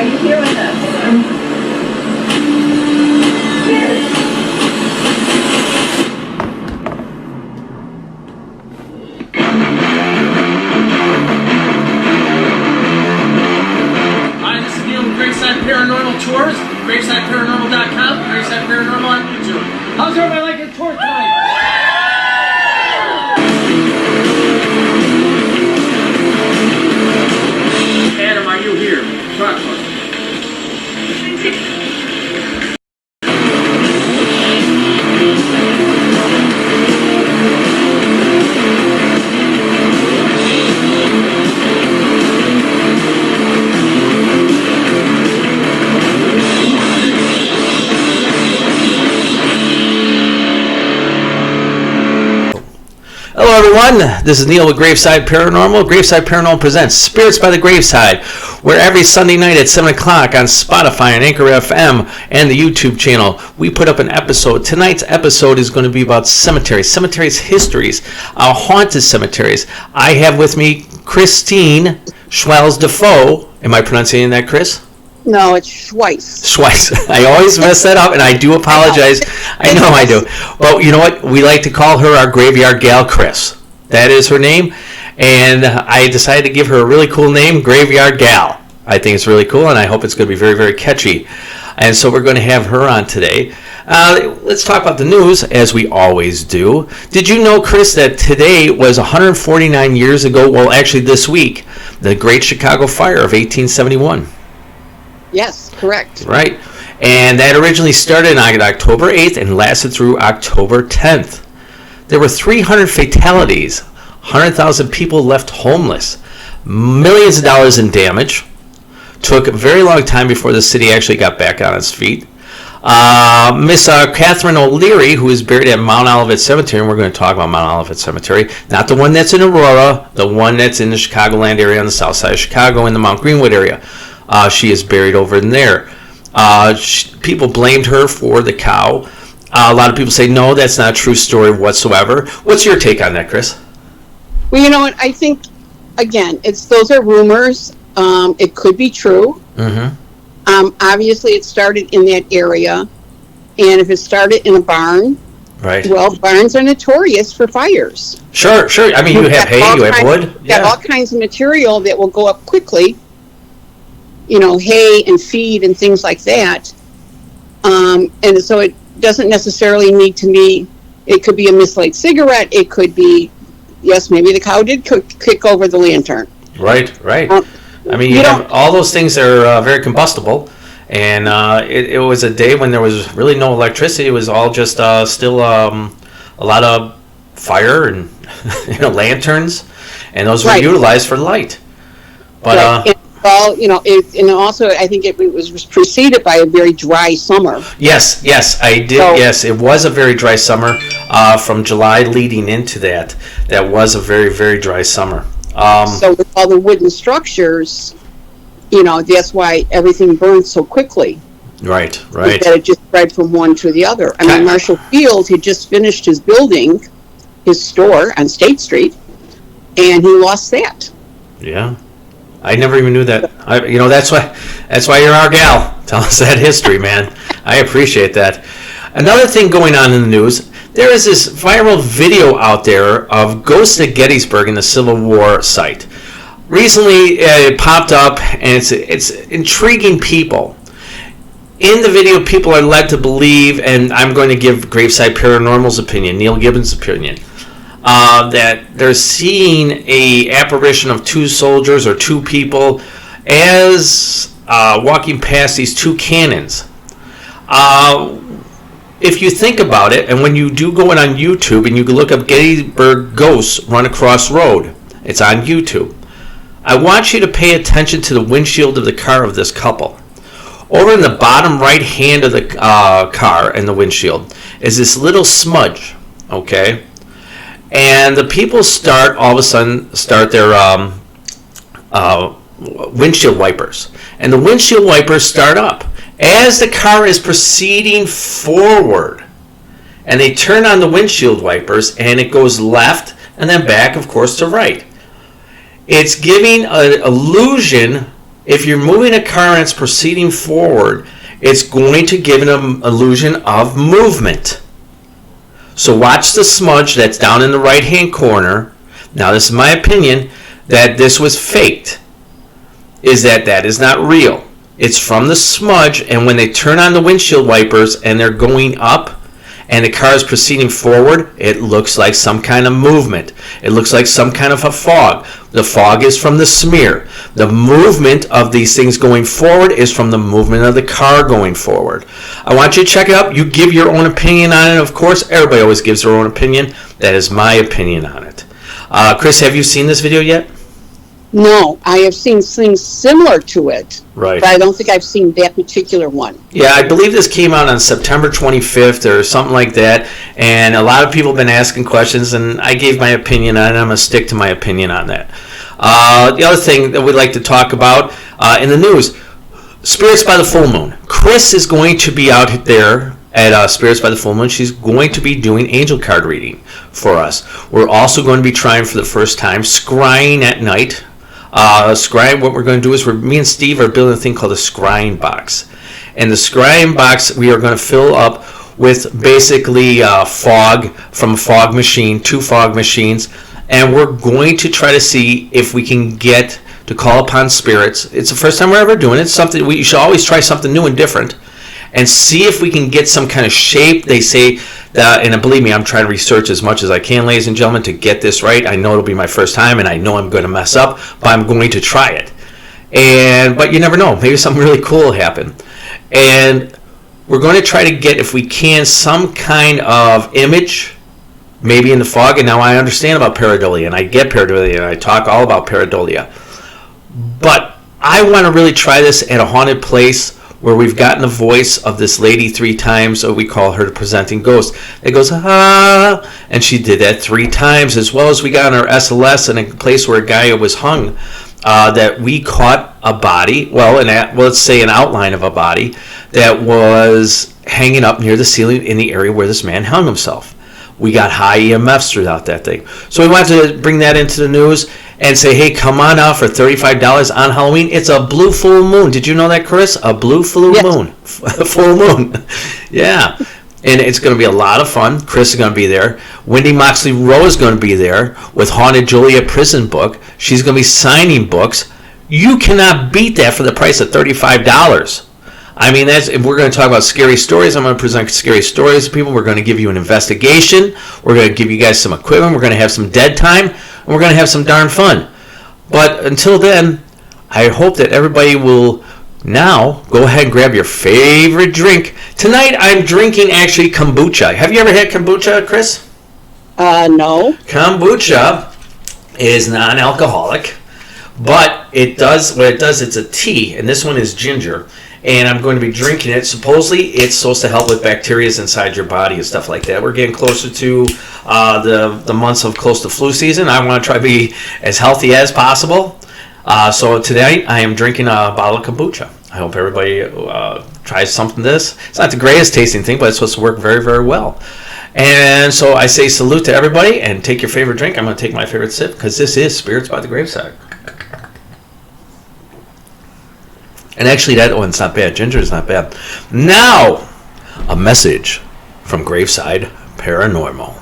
you hearing us? Hi, this is Neal with Graveside Paranormal Tours, GravesideParanormal.com, Graveside Paranormal on YouTube. How's everybody liking the tour tonight? Adam, are you here? Talk to us. Hello everyone, this is Neal with Graveside Paranormal. Graveside Paranormal presents Spirits by the Graveside, where every Sunday night at 7 o'clock on Spotify and Anchor FM and the YouTube channel, we put up an episode. Tonight's episode is going to be about cemeteries histories, haunted cemeteries. I have with me Christine Schweihs-De. Am I pronouncing that, Chris? No, it's Schweihs. Schweihs. I always mess that up, and I do apologize. I know I do. But you know what? We like to call her our graveyard gal, Chris. That is her name, and I decided to give her a really cool name, Graveyard Gal. I think it's really cool, and I hope it's going to be very, very catchy. And so we're going to have her on today. Let's talk about the news, as we always do. Did you know, Chris, that today was 149 years ago, well, actually this week, the Great Chicago Fire of 1871? Yes, correct. Right. And that originally started on October 8th and lasted through October 10th. There were 300 fatalities, 100,000 people left homeless, millions of dollars in damage. Took a very long time before the city actually got back on its feet. Miss Catherine O'Leary, who is buried at Mount Olivet Cemetery, and we're going to talk about Mount Olivet Cemetery, not the one that's in Aurora, the one that's in the Chicagoland area on the south side of Chicago in the Mount Greenwood area. She is buried over in there. People blamed her for the cow. A lot of people say, no, that's not a true story whatsoever. What's your take on that, Chris? Well, you know what? I think, again, those are rumors. It could be true. Mm-hmm. Obviously, it started in that area. And if it started in a barn, right. Well, barns are notorious for fires. Sure. I mean, you have hay, you have wood. You got all kinds of material that will go up quickly. You know, hay and feed and things like that. And so it doesn't necessarily need to be, it could be a mislaid cigarette. It could be, yes, maybe the cow did kick over the lantern. Right. I mean, you have all those things that are very combustible. And it was a day when there was really no electricity. It was all just still a lot of fire and lanterns. And those were utilized for light. But well, and also I think it was preceded by a very dry summer. Yes, I did. So, yes, it was a very dry summer. From July leading into that was a very, very dry summer. So with all the wooden structures, that's why everything burned so quickly. Right. That it just spread from one to the other. I mean, Marshall Field had just finished his building, his store on State Street, and he lost that. Yeah. I never even knew that. That's why you're our gal. Tell us that history, man. I appreciate that. Another thing going on in the news, there is this viral video out there of ghosts at Gettysburg in the Civil War site. Recently, it popped up, and it's intriguing people. In the video, people are led to believe, and I'm going to give Graveside Paranormal's opinion, Neal Gibbons' opinion, that they're seeing a apparition of two soldiers or two people as walking past these two cannons. If you think about it, and when you do go in on YouTube and you can look up Gettysburg Ghosts Run Across Road, it's on YouTube. I want you to pay attention to the windshield of the car of this couple. Over in the bottom right hand of the car and the windshield is this little smudge, okay? And the people all of a sudden start their windshield wipers. And the windshield wipers start up as the car is proceeding forward. And they turn on the windshield wipers, and it goes left and then back, of course, to right. It's giving an illusion if you're moving a car and it's proceeding forward, it's going to give an illusion of movement. So watch the smudge that's down in the right-hand corner. Now, this is my opinion, that this was faked. That is not real. It's from the smudge, and when they turn on the windshield wipers and they're going up and the car is proceeding forward, it looks like some kind of movement. It looks like some kind of a fog. The fog is from the smear. The movement of these things going forward is from the movement of the car going forward. I want you to check it out. You give your own opinion on it. Of course, everybody always gives their own opinion. That is my opinion on it. Chris, have you seen this video yet? No, I have seen things similar to it, Right. but I don't think I've seen that particular one. Yeah, I believe this came out on September 25th or something like that, and a lot of people have been asking questions, and I gave my opinion on it. I'm going to stick to my opinion on that. The other thing that we'd like to talk about in the news, Spirits by the Full Moon. Chris is going to be out there at Spirits by the Full Moon. She's going to be doing angel card reading for us. We're also going to be trying for the first time scrying at night. Scrying, what we're going to do is me and Steve are building a thing called a scrying box. And the scrying box we are going to fill up with basically fog from a fog machine, 2 fog machines, and we're going to try to see if we can get to call upon spirits. It's the first time we're ever doing it. It's something we should always try something new and different, and see if we can get some kind of shape. They say, and believe me, I'm trying to research as much as I can, ladies and gentlemen, to get this right. I know it'll be my first time, and I know I'm going to mess up, but I'm going to try it. But you never know. Maybe something really cool will happen. And we're going to try to get, if we can, some kind of image, maybe in the fog. And now I understand about pareidolia, and I get pareidolia, and I talk all about pareidolia. But I want to really try this at a haunted place where we've gotten the voice of this lady 3 times, so we call her the presenting ghost. It goes, ah, and she did that 3 times, as well as we got on our SLS in a place where a guy was hung, that we caught a body, let's say an outline of a body, that was hanging up near the ceiling in the area where this man hung himself. We got high EMFs throughout that thing. So we wanted to bring that into the news and say, hey, come on out for $35 on Halloween. It's a blue full moon. Did you know that, Chris? A blue full moon. Full moon. Yeah. And it's going to be a lot of fun. Chris is going to be there. Wendy Moxley Rowe is going to be there with Haunted Julia Prison Book. She's going to be signing books. You cannot beat that for the price of $35. I mean, if we're going to talk about scary stories, I'm going to present scary stories to people. We're going to give you an investigation. We're going to give you guys some equipment. We're going to have some dead time. And we're going to have some darn fun. But until then, I hope that everybody will now go ahead and grab your favorite drink. Tonight, I'm drinking actually kombucha. Have you ever had kombucha, Chris? No. Kombucha is non-alcoholic, but it's a tea, and this one is ginger. And I'm going to be drinking it. Supposedly, it's supposed to help with bacteria inside your body and stuff like that. We're getting closer to the months of close to flu season. I want to try to be as healthy as possible. So tonight, I am drinking a bottle of kombucha. I hope everybody tries something this. It's not the greatest tasting thing, but it's supposed to work very, very well. And so I say salute to everybody, and take your favorite drink. I'm going to take my favorite sip, because this is Spirits by the Graveside. And actually, that one's not bad. Ginger is not bad. Now, a message from Graveside Paranormal.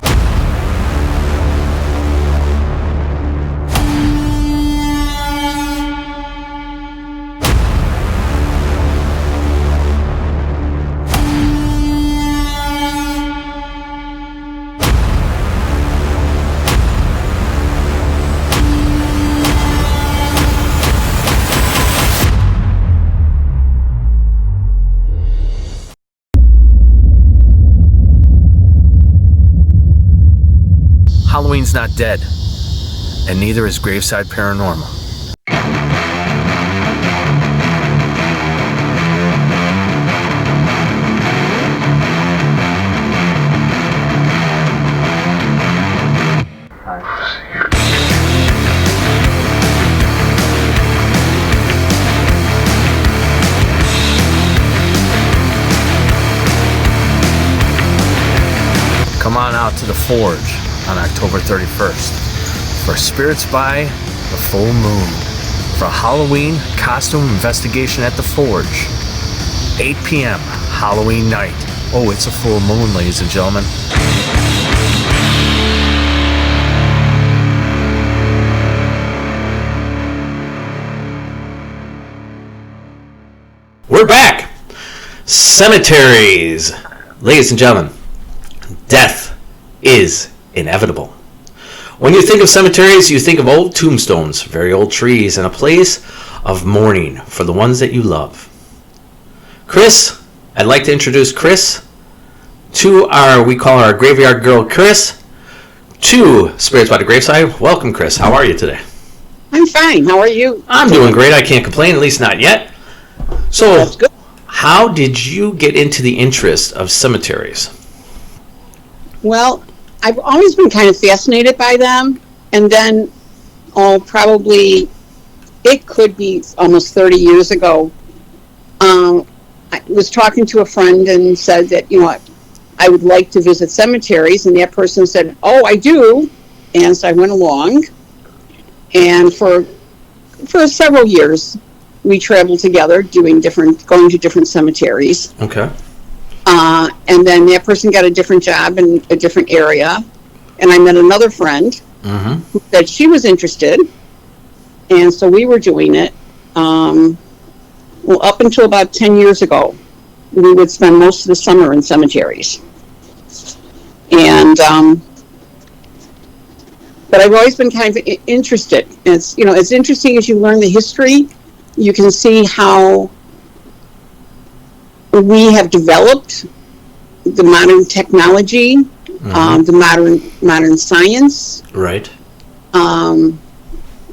Halloween's not dead, and neither is Graveside Paranormal. Come on out to the Forge on October 31st for Spirits by the Full Moon. for Halloween costume investigation at the Forge. 8 p.m. Halloween night. Oh, it's a full moon, ladies and gentlemen. We're back. Cemeteries. Ladies and gentlemen, death is inevitable. When you think of cemeteries, you think of old tombstones, very old trees, and a place of mourning for the ones that you love. Chris, I'd like to introduce Chris to we call her our graveyard girl, Chris, to Spirits by the Graveside. Welcome, Chris. How are you today? I'm fine. How are you? I'm doing great. I can't complain, at least not yet. So, that's good. How did you get into the interest of cemeteries? Well, I've always been kind of fascinated by them, and then, probably, it could be almost 30 years ago, I was talking to a friend and said that, I would like to visit cemeteries, and that person said, oh, I do, and so I went along, and for several years, we traveled together, going to different cemeteries. Okay. And then that person got a different job in a different area, and I met another friend who said she was interested, and so we were doing it. Up until about 10 years ago, we would spend most of the summer in cemeteries. And but I've always been kind of interested. It's it's interesting as you learn the history. You can see how we have developed the modern technology, the modern science. Right.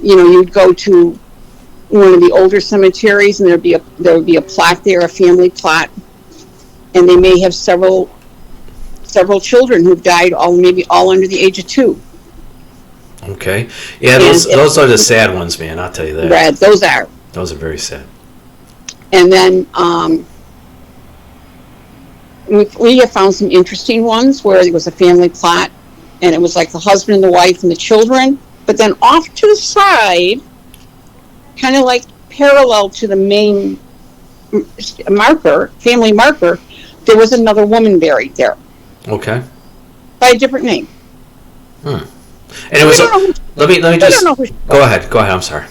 You'd go to one of the older cemeteries, and there would be a plot there, a family plot, and they may have several children who've died, maybe all under the age of 2. Okay. Yeah, those are the sad ones, man. I'll tell you that. Right, those are. Those are very sad. And then we have found some interesting ones where it was a family plot, and it was like the husband and the wife and the children, but then off to the side, kind of like parallel to the main family marker, there was another woman buried there. Okay. By a different name. And it was. Let me just. Go ahead. I'm sorry.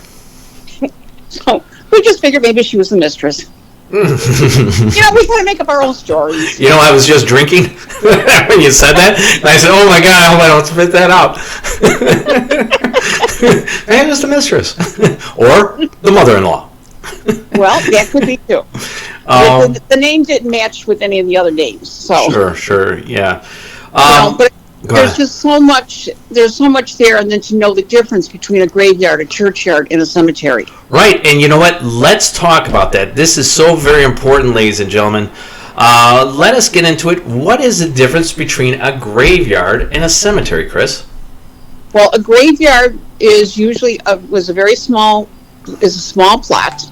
So we just figured maybe she was the mistress. We kind of make up our own stories. I was just drinking when you said that, and I said, "Oh my God, I hope I don't spit that out." Hey, it was the mistress, or the mother-in-law. Well, that could be too. The name didn't match with any of the other names, so sure, yeah. But there's just so much. There's so much there, and then to know the difference between a graveyard, a churchyard, and a cemetery. Right, and you know what? Let's talk about that. This is so very important, ladies and gentlemen. Let us get into it. What is the difference between a graveyard and a cemetery, Chris? Well, a graveyard is usually a small plot.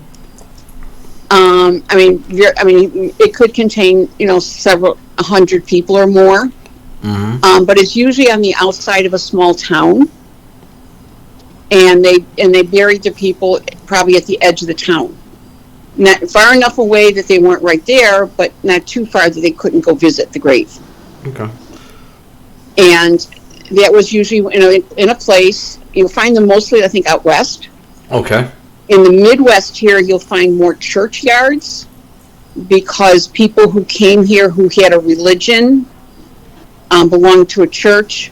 It could contain several 100 people or more. But it's usually on the outside of a small town, and they buried the people probably at the edge of the town, not far enough away that they weren't right there, but not too far that they couldn't go visit the grave. Okay. And that was usually in a place. You'll find them mostly, I think, out west. Okay. In the Midwest here, you'll find more churchyards, because people who came here who had a religion belonged to a church,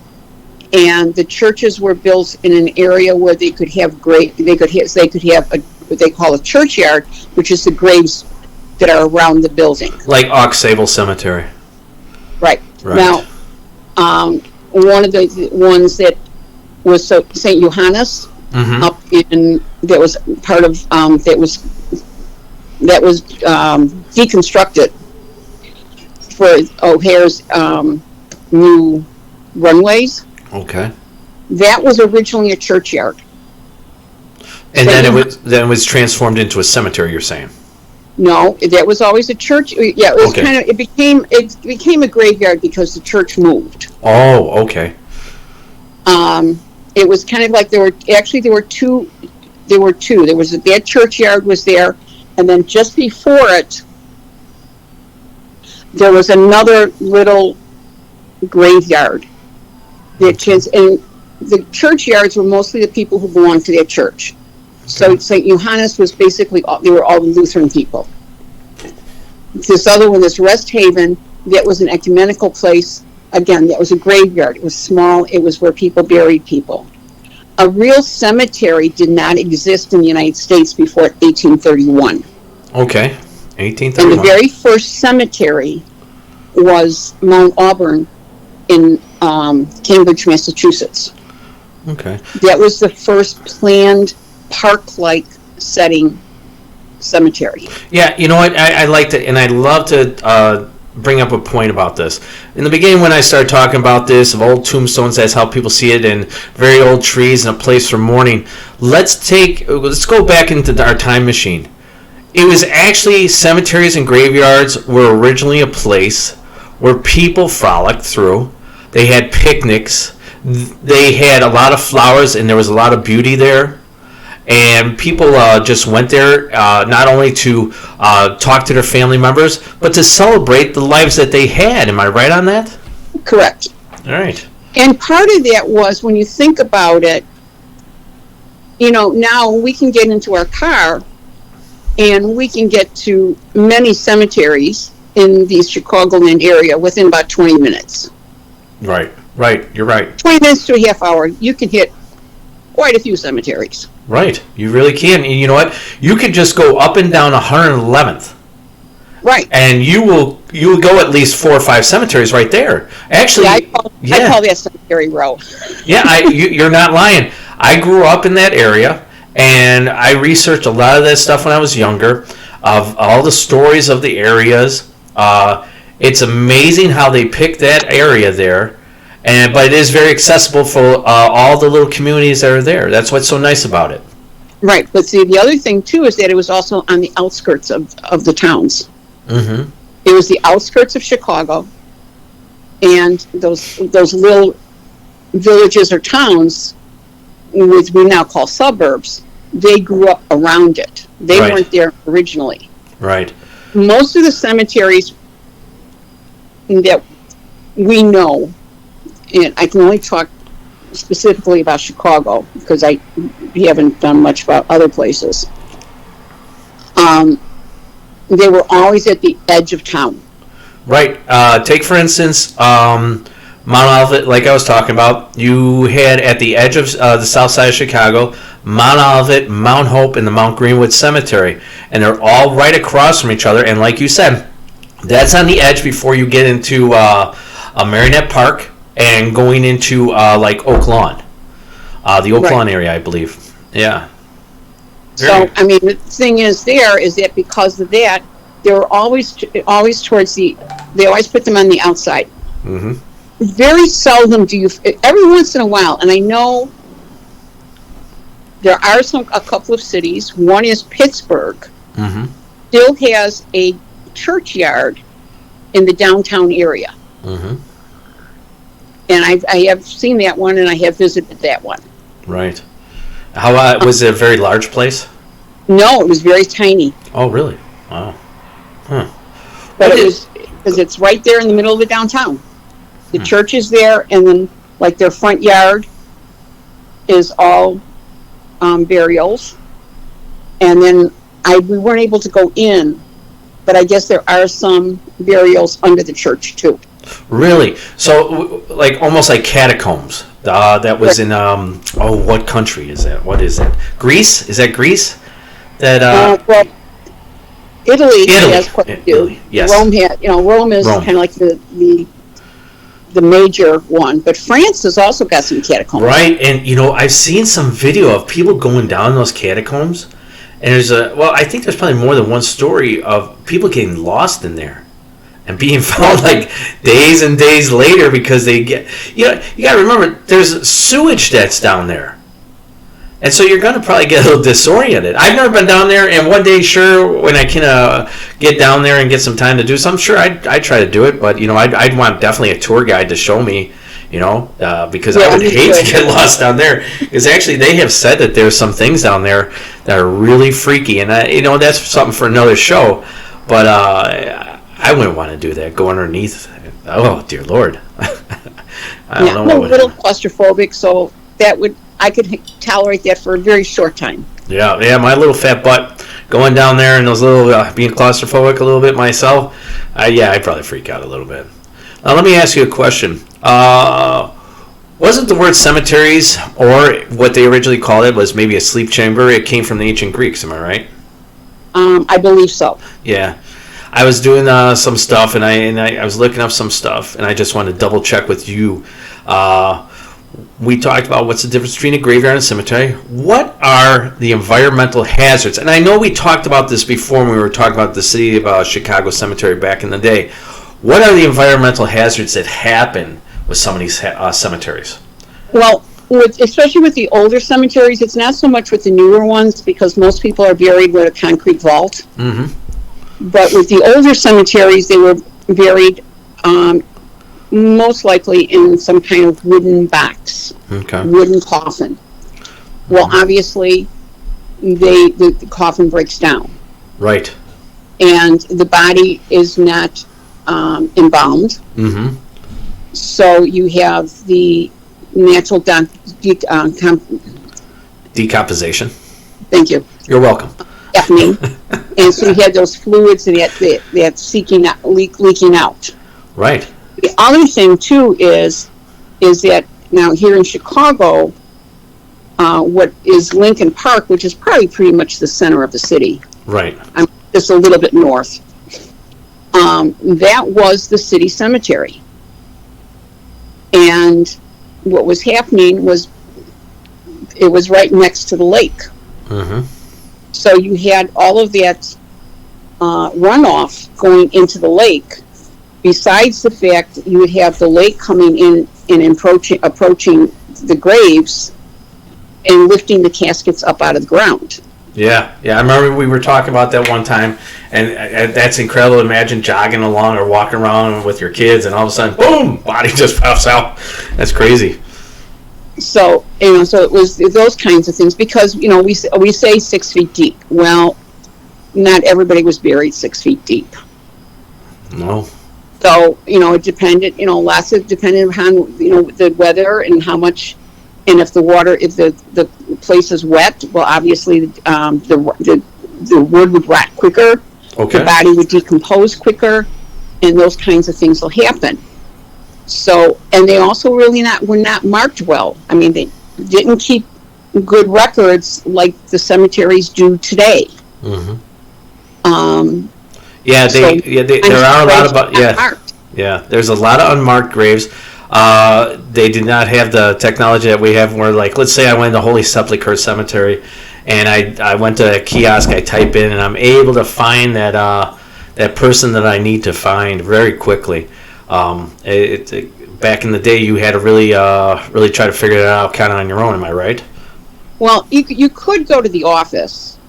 and the churches were built in an area where they could have what they call a churchyard, which is the graves that are around the building. Like Aux Sable Cemetery. Right. Now, one of the ones that was St. Johannes up in that was part of that was deconstructed for O'Hare's new runways. Okay. That was originally a churchyard. And then it was transformed into a cemetery, you're saying? No, that was always a church. Yeah, it was it became a graveyard because the church moved. Oh, okay. It was kind of like there were two there were two. There was that churchyard was there, and then just before it, there was another little graveyard. And the churchyards were mostly the people who belonged to that church. So St. Johannes was basically, they were all the Lutheran people. This other one, this Rest Haven, that was an ecumenical place. Again, that was a graveyard. It was small. It was where people buried people. A real cemetery did not exist in the United States before 1831. Okay, 1831. And the very first cemetery was Mount Auburn in Cambridge, Massachusetts. Okay. That was the first planned park-like setting cemetery. Yeah, you know what? I liked it, and I'd love to bring up a point about this. In the beginning, when I started talking about this, of old tombstones, that's how people see it, and very old trees and a place for mourning. Let's go back into our time machine. It was actually, cemeteries and graveyards were originally a place where people frolicked through. They had picnics. They had a lot of flowers, and there was a lot of beauty there. And people just went there not only to talk to their family members, but to celebrate the lives that they had. Am I right on that? Correct. All right. And part of that was, when you think about it, now we can get into our car and we can get to many cemeteries in the Chicagoland area within about 20 minutes. Right. You're right. 20 minutes to a half hour, you can hit quite a few cemeteries. Right. You really can. And you know what? You could just go up and down 111th. Right. And you will go at least 4 or 5 cemeteries right there. Actually, I call that Cemetery Row. Yeah, you're not lying. I grew up in that area, and I researched a lot of that stuff when I was younger, of all the stories of the areas. It's amazing how they picked that area there, but it is very accessible for all the little communities that are there. That's what's so nice about it. Right, but see, the other thing too is that it was also on the outskirts of the towns. Mm-hmm. It was the outskirts of Chicago, and those little villages or towns, which we now call suburbs, they grew up around it. They weren't there originally. Right. Most of the cemeteries that we know, and I can only talk specifically about Chicago because I haven't done much about other places. They were always at the edge of town. Right. Take, for instance, Mount Olivet, like I was talking about. You had at the edge of the south side of Chicago, Mount Olivet, Mount Hope, and the Mount Greenwood Cemetery. And they're all right across from each other. And like you said, that's on the edge before you get into a Marionette Park and going into like Oak Lawn. The Oak Lawn area, I believe. Yeah. So, I mean, the thing is that because of that, they were always towards they always put them on the outside. Mm-hmm. Very seldom do you, every once in a while, and I know there are a couple of cities, one is Pittsburgh, mm-hmm. still has a churchyard in the downtown area. Mm-hmm. And I have seen that one, and I have visited that one. Right. How was it a very large place? No, it was very tiny. Oh, really? Wow. Huh. But it was, because it's right there in the middle of the downtown. The church is there, and then like their front yard is all burials. And then we weren't able to go in, but I guess there are some burials under the church too. Really? So, like almost like catacombs. That was in what country is that? What is that? Greece? Is that Greece? That well, Italy has quite a few. Italy, yes. Rome is kind of like the major one, but France has also got some catacombs. Right, and I've seen some video of people going down those catacombs, and I think there's probably more than one story of people getting lost in there and being found like days and days later because they get, you got to remember there's sewage that's down there. And so you're going to probably get a little disoriented. I've never been down there, and one day, sure, when I can get down there and get some time to do something, sure, I'd try to do it. But, I'd want definitely a tour guide to show me, because I would hate to get lost down there. Because actually, they have said that there's some things down there that are really freaky, and that's something for another show. But I wouldn't want to do that. Go underneath. Oh dear Lord. I don't know. I'm a little claustrophobic, so I could tolerate that for a very short time. Yeah, my little fat butt going down there and those little being claustrophobic a little bit myself. I'd probably freak out a little bit. Now let me ask you a question. Wasn't the word cemeteries, or what they originally called it, was maybe a sleep chamber? It came from the ancient Greeks. Am I right? I believe so. Yeah. I was doing some stuff, and I was looking up some stuff, and I just wanted to double check with you. We talked about what's the difference between a graveyard and a cemetery. What are the environmental hazards? And I know we talked about this before when we were talking about the city of Chicago cemetery back in the day. What are the environmental hazards that happen with some of these cemeteries? Well, especially with the older cemeteries, it's not so much with the newer ones because most people are buried with a concrete vault. Mm-hmm. But with the older cemeteries, they were buried most likely in some kind of wooden box, wooden coffin. Well, obviously, the coffin breaks down. Right. And the body is not embalmed. Mm-hmm. So you have the natural decomposition. Thank you. You're welcome. Happening. And so you had those fluids that leaking out. Right. The other thing too is that now here in Chicago, what is Lincoln Park, which is probably pretty much the center of the city. Right. Just a little bit north. That was the city cemetery. And what was happening was it was right next to the lake. Mm-hmm. So you had all of that runoff going into the lake. Besides the fact that you would have the lake coming in and approaching the graves and lifting the caskets up out of the ground. Yeah. I remember we were talking about that one time, and that's incredible. Imagine jogging along or walking around with your kids, and all of a sudden, boom, body just pops out. That's crazy. So it was those kinds of things because we say 6 feet deep. Well, not everybody was buried 6 feet deep. No. So it depended. Lots of depended on the weather and how much. And if the place is wet, well, obviously the wood would rot quicker. Okay. The body would decompose quicker, and those kinds of things will happen. So, and they also really were not marked well. I mean, they didn't keep good records like the cemeteries do today. Mm-hmm. There are a lot of there's a lot of unmarked graves. They did not have the technology that we have where, like, let's say I went to Holy Sepulchre Cemetery and I went to a kiosk, I type in, and I'm able to find that person that I need to find very quickly. Back in the day, you had to really try to figure it out kind of on your own, am I right? Well, you could go to the office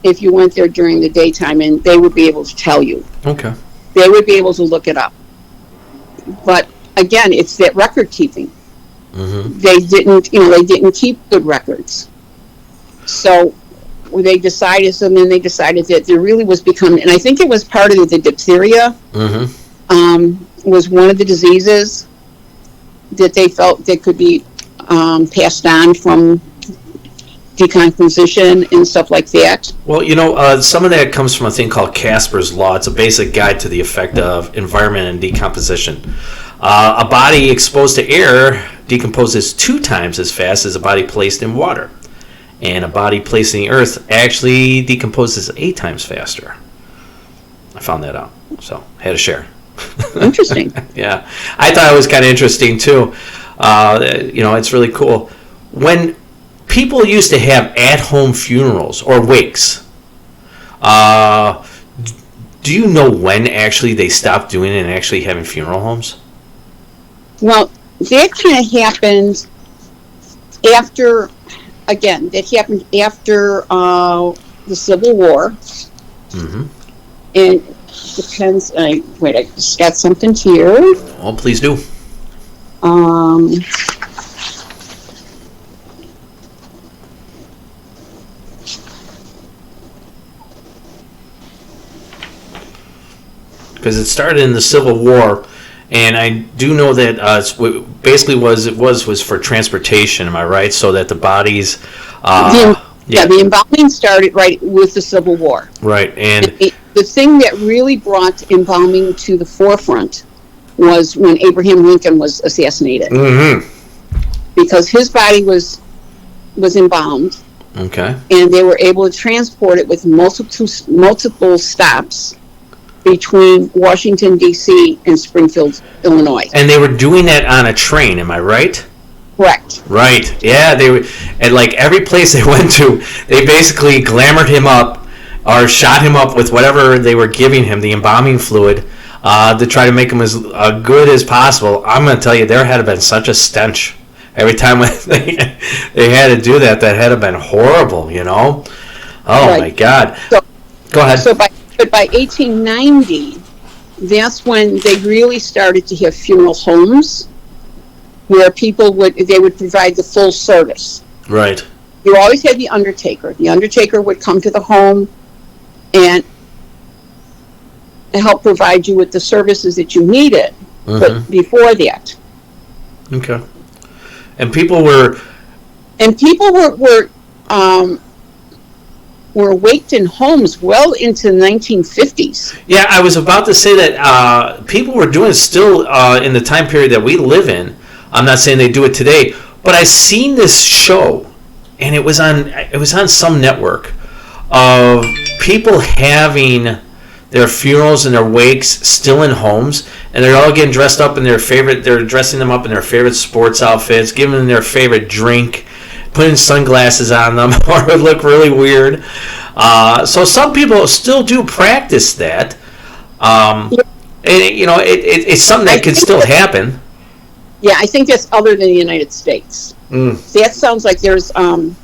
if you went there during the daytime, and they would be able to tell you. Okay. They would be able to look it up. But again, it's that record keeping. Mm-hmm. They didn't keep good records. So then they decided that there really was becoming, and I think it was part of the diphtheria, was one of the diseases that they felt that could be passed on from decomposition and stuff like that. Well, some of that comes from a thing called Casper's Law. It's a basic guide to the effect of environment and decomposition. A body exposed to air decomposes 2 times as fast as a body placed in water. And a body placed in the earth actually decomposes 8 times faster. I found that out, so had to share. Interesting. Yeah. I thought it was kind of interesting, too. It's really cool. When people used to have at-home funerals or wakes, do you know when actually they stopped doing it and actually having funeral homes? Well, that kind of happened after the Civil War. Mm-hmm. And depends. I just got something here. Oh, please do. Because it started in the Civil War, and I do know that basically was for transportation. Am I right? So that the bodies. The embalming started right with the Civil War. Right, and the thing that really brought embalming to the forefront was when Abraham Lincoln was assassinated. Mm-hmm. Because his body was embalmed. Okay. And they were able to transport it with multiple stops between Washington, D.C. and Springfield, Illinois. And they were doing that on a train, am I right? Correct. Right. Yeah, they were, and like every place they went to, they basically glamored him up or shot him up with whatever they were giving him, the embalming fluid, to try to make him as good as possible. I'm going to tell you, there had been such a stench every time they had to do that. That had to been horrible, you know? Oh, right. My God. So, go ahead. But by 1890, that's when they really started to have funeral homes where people would provide the full service. Right. You always had the undertaker. The undertaker would come to the home and help provide you with the services that you needed. Mm-hmm. But before that. Okay. And people were waked in homes well into the 1950s. Yeah, I was about to say that people were doing it still in the time period that we live in. I'm not saying they do it today, but I seen this show, and it was on some network of people having their funerals and their wakes still in homes, and they're all getting dressed up in they're dressing them up in their favorite sports outfits, giving them their favorite drink, putting sunglasses on them, or it would look really weird. So some people still do practice that. And, you know, it's something that could still happen. Yeah, I think that's other than the United States. That sounds like there's, trying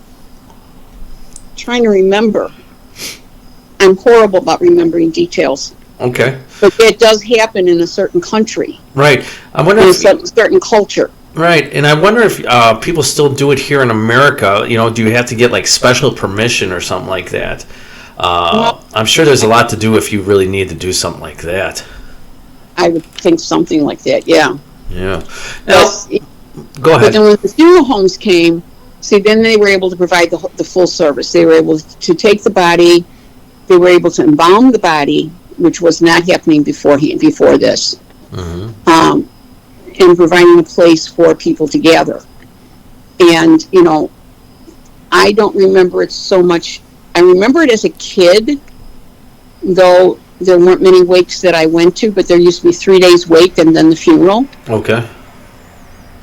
to remember. I'm horrible about remembering details. Okay. But it does happen in a certain country. Right. I wonder in a certain culture. Right, and I wonder if people still do it here in America. You know, do you have to get like special permission or something like that? Well, I'm sure there's a lot to do if you really need to do something like that. I would think something like that, yeah. Yeah. Now, go ahead. But then when the funeral homes came, then they were able to provide the full service. They were able to take the body, they were able to embalm the body, which was not happening before this. Mm-hmm. And providing a place for people to gather. And, you know, I don't remember it so much. I remember it as a kid, though there weren't many wakes that I went to, but there used to be 3 days wake and then the funeral. Okay.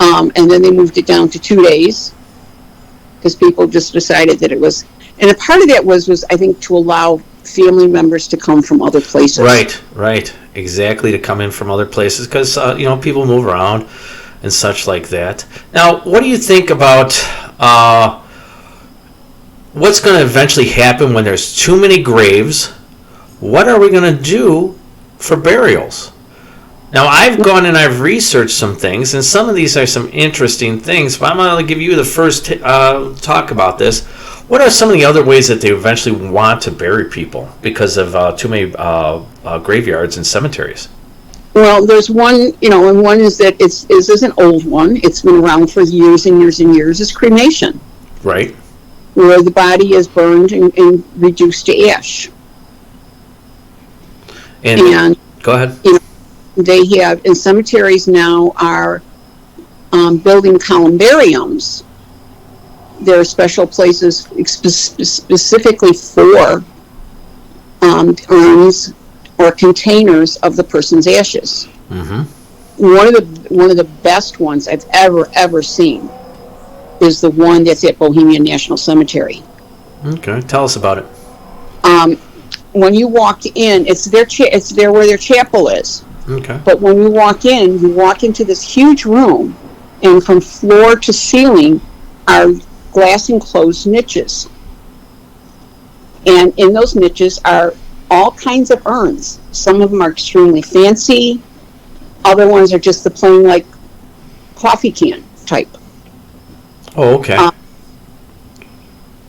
And then they moved it down to 2 days because people just decided that it was, and a part of that was I think to allow family members to come from other places. Right. Exactly, to come in from other places because, you know, people move around and such like that. Now, what do you think about what's going to eventually happen when there's too many graves? What are we going to do for burials? Now, I've gone and I've researched some things, and some of these are some interesting things, but I'm going to give you the first talk about this. What are some of the other ways that they eventually want to bury people because of too many graveyards and cemeteries? Well, there's one, you know, and one is that is an old one. It's been around for years and years and years. Is cremation. Right. Where the body is burned and reduced to ash. And go ahead. You know, they have, and cemeteries now are building columbariums. There are special places specifically for urns or containers of the person's ashes. Mm-hmm. One of the best ones I've ever seen is the one that's at Bohemian National Cemetery. Okay, tell us about it. When you walked in, it's there where their chapel is. Okay. But when you walk into this huge room, and from floor to ceiling are glass enclosed niches. And in those niches are all kinds of urns. Some of them are extremely fancy. Other ones are just the plain, like, coffee can type. Oh, okay.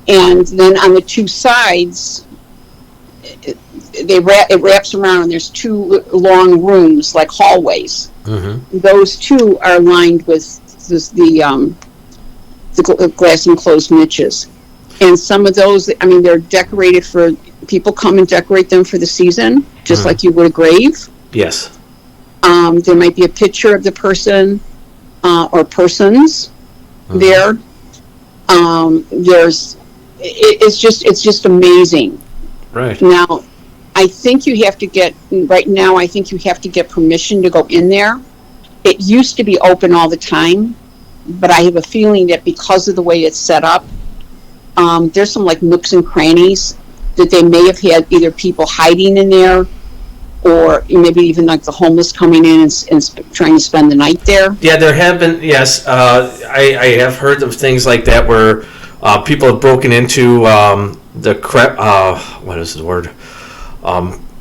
And then on the two sides, it wraps around, and there's two long rooms, like hallways. Mm-hmm. Those two are lined with the glass enclosed niches. And some of those, I mean, they're decorated for, people come and decorate them for the season, just like you would a grave. Yes. There might be a picture of the person or persons there. It's just amazing. Right. Now, I think you have to get permission to go in there. It used to be open all the time, but I have a feeling that because of the way it's set up, there's some like nooks and crannies that they may have had either people hiding in there, or maybe even like the homeless coming in and trying to spend the night there. Yeah, there have been, yes. I have heard of things like that where people have broken into what is the word?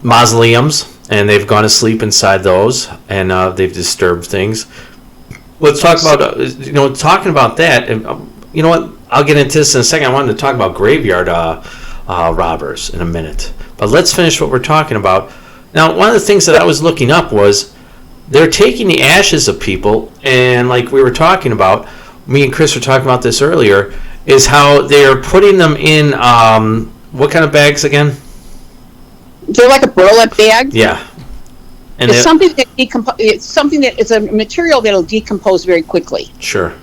Mausoleums, and they've gone to sleep inside those, and they've disturbed things. Let's talk about, talking about that, and you know what? I'll get into this in a second. I wanted to talk about graveyard robbers in a minute. But let's finish what we're talking about. Now, one of the things that I was looking up was they're taking the ashes of people, and like we were talking about, me and Chris were talking about this earlier, is how they're putting them in, what kind of bags again? They're like a burlap bag. Yeah. And it's something that it's a material that'll decompose very quickly. Sure.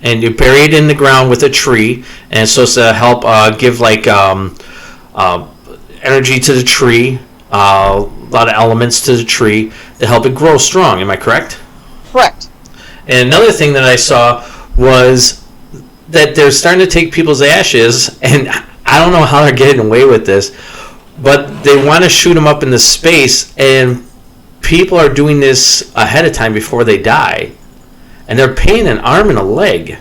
And you bury it in the ground with a tree, and it's supposed to help give like energy to the tree, a lot of elements to the tree to help it grow strong. Am I correct? Correct. And another thing that I saw was that they're starting to take people's ashes, and I don't know how they're getting away with this, but they want to shoot them up into space, and people are doing this ahead of time before they die, and they're paying an arm and a leg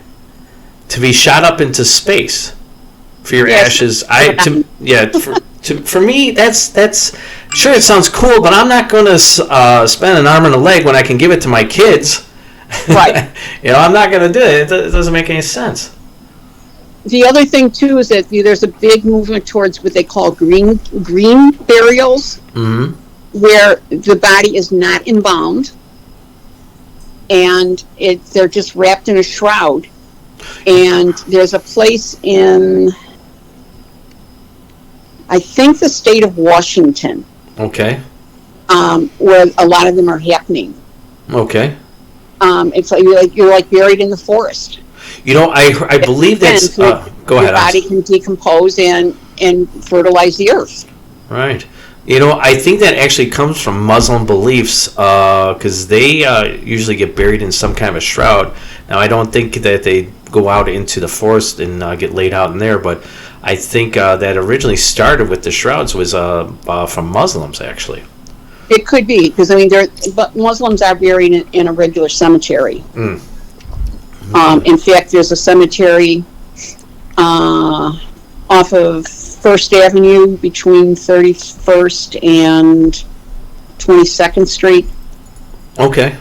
to be shot up into space for your ashes. For me, that's sure, it sounds cool, but I'm not going to spend an arm and a leg when I can give it to my kids. Right. I'm not going to do it. It doesn't make any sense. The other thing too is that there's a big movement towards what they call green burials, where the body is not embalmed, and they're just wrapped in a shroud. And there's a place in, I think, the state of Washington. Okay. Where a lot of them are happening. Okay. It's like you're like buried in the forest. I believe that's. Go ahead. Your body can decompose and fertilize the earth. Right. I think that actually comes from Muslim beliefs, because they usually get buried in some kind of a shroud. Now, I don't think that they go out into the forest and get laid out in there, but I think that originally started with the shrouds was from Muslims, actually. It could be, because but Muslims are buried in a regular cemetery. In fact, there's a cemetery off of First Avenue between 31st and 22nd Street. Okay.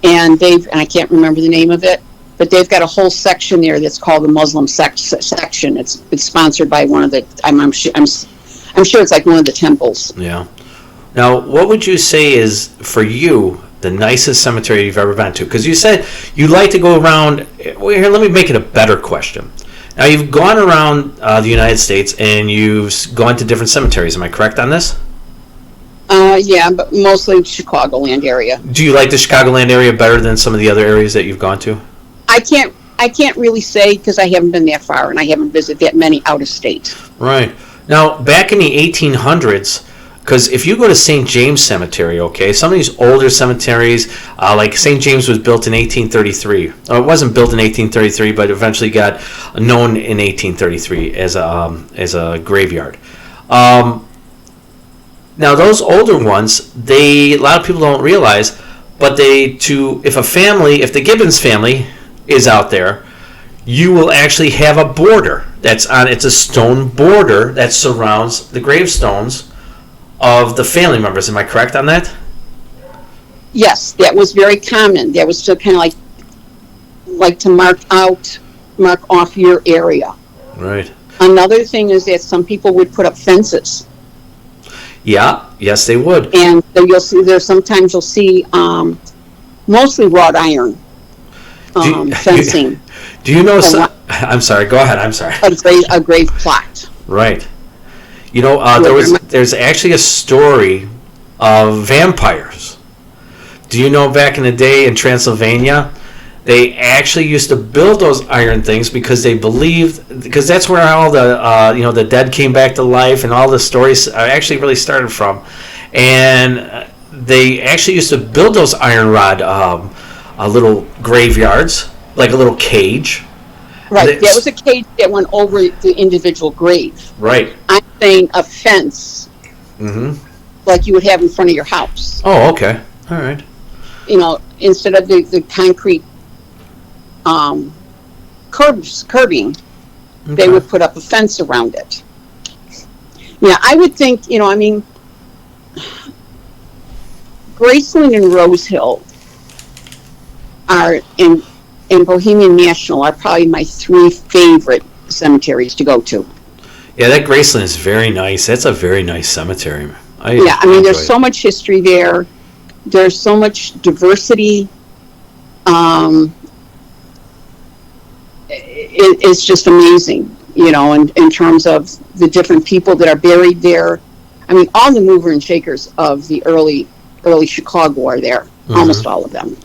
And I can't remember the name of it, but they've got a whole section there that's called the Muslim section. It's sponsored by one of the, I'm sure it's like one of the temples. Yeah. Now, what would you say is, for you, the nicest cemetery you've ever been to? Because you said you like to go around. Well, here, let me make it a better question. Now, you've gone around the United States, and you've gone to different cemeteries. Am I correct on this? Yeah, but mostly Chicagoland area. Do you like the Chicagoland area better than some of the other areas that you've gone to? I can't really say, because I haven't been that far, and I haven't visited that many out of state. Right. Now, back in the 1800s, because if you go to St. James Cemetery, okay, some of these older cemeteries, like St. James was built in 1833. It wasn't built in 1833, but eventually got known in 1833 as a graveyard. Now, those older ones, a lot of people don't realize, but if the Gibbons family is out there, you will actually have a border it's a stone border that surrounds the gravestones of the family members. Am I correct on that? Yes, that was very common. That was to kind of like to mark off your area. Right. Another thing is that some people would put up fences. Yeah. Yes, they would. And so you'll see mostly wrought iron fencing. Do you know? I'm sorry. Go ahead. I'm sorry. A grave plot. Right. You know, there's actually a story of vampires. Do you know back in the day in Transylvania, they actually used to build those iron things because they believed, because that's where all the the dead came back to life and all the stories actually really started from, and they actually used to build those iron rod little graveyards, like a little cage. Right, that was a cage that went over the individual grave. Right. I'm saying a fence, like you would have in front of your house. Oh, okay, all right. You know, instead of the concrete curbing, they would put up a fence around it. Yeah, I would think, Graceland and Rose Hill are in Bohemian National are probably my 3 favorite cemeteries to go to. Yeah, that Graceland is very nice. That's a very nice cemetery. There's so much history there. There's so much diversity. It's just amazing, in terms of the different people that are buried there. I mean, all the mover and shakers of the early Chicago are there, almost all of them.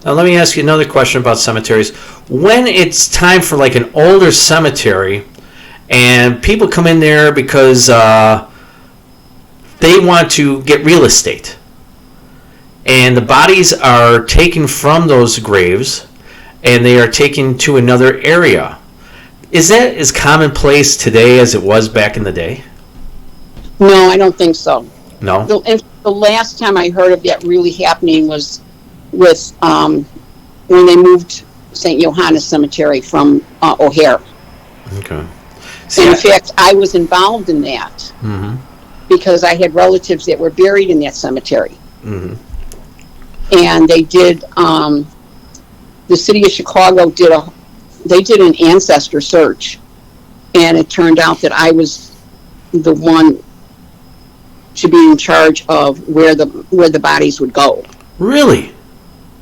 Now, let me ask you another question about cemeteries. When it's time for like an older cemetery and people come in there because they want to get real estate and the bodies are taken from those graves and they are taken to another area, is that as commonplace today as it was back in the day? No, I don't think so. No? The last time I heard of that really happening was with when they moved St. Johannes Cemetery from O'Hare. Okay. In fact, I was involved in that because I had relatives that were buried in that cemetery. And they did, the city of Chicago did an ancestor search, and it turned out that I was the one to be in charge of where the bodies would go. Really?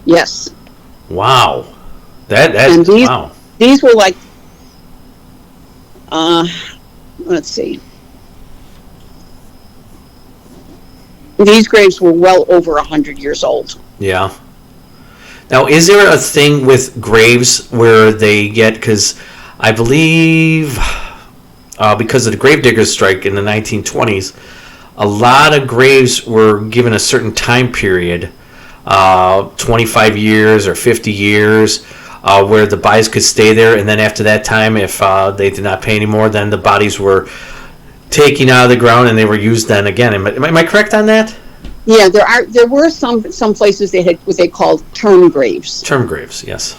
Yes. Wow. These were like, let's see. These graves were well over 100 years old. Yeah. Now, is there a thing with graves where they get, because I believe because of the gravediggers strike in the 1920s, a lot of graves were given a certain time period, 25 years or 50 years, where the bodies could stay there, and then after that time, if they did not pay anymore, then the bodies were taken out of the ground and they were used then again. Am I correct on that? Yeah, there were some places that had what they called term graves. Term graves, yes.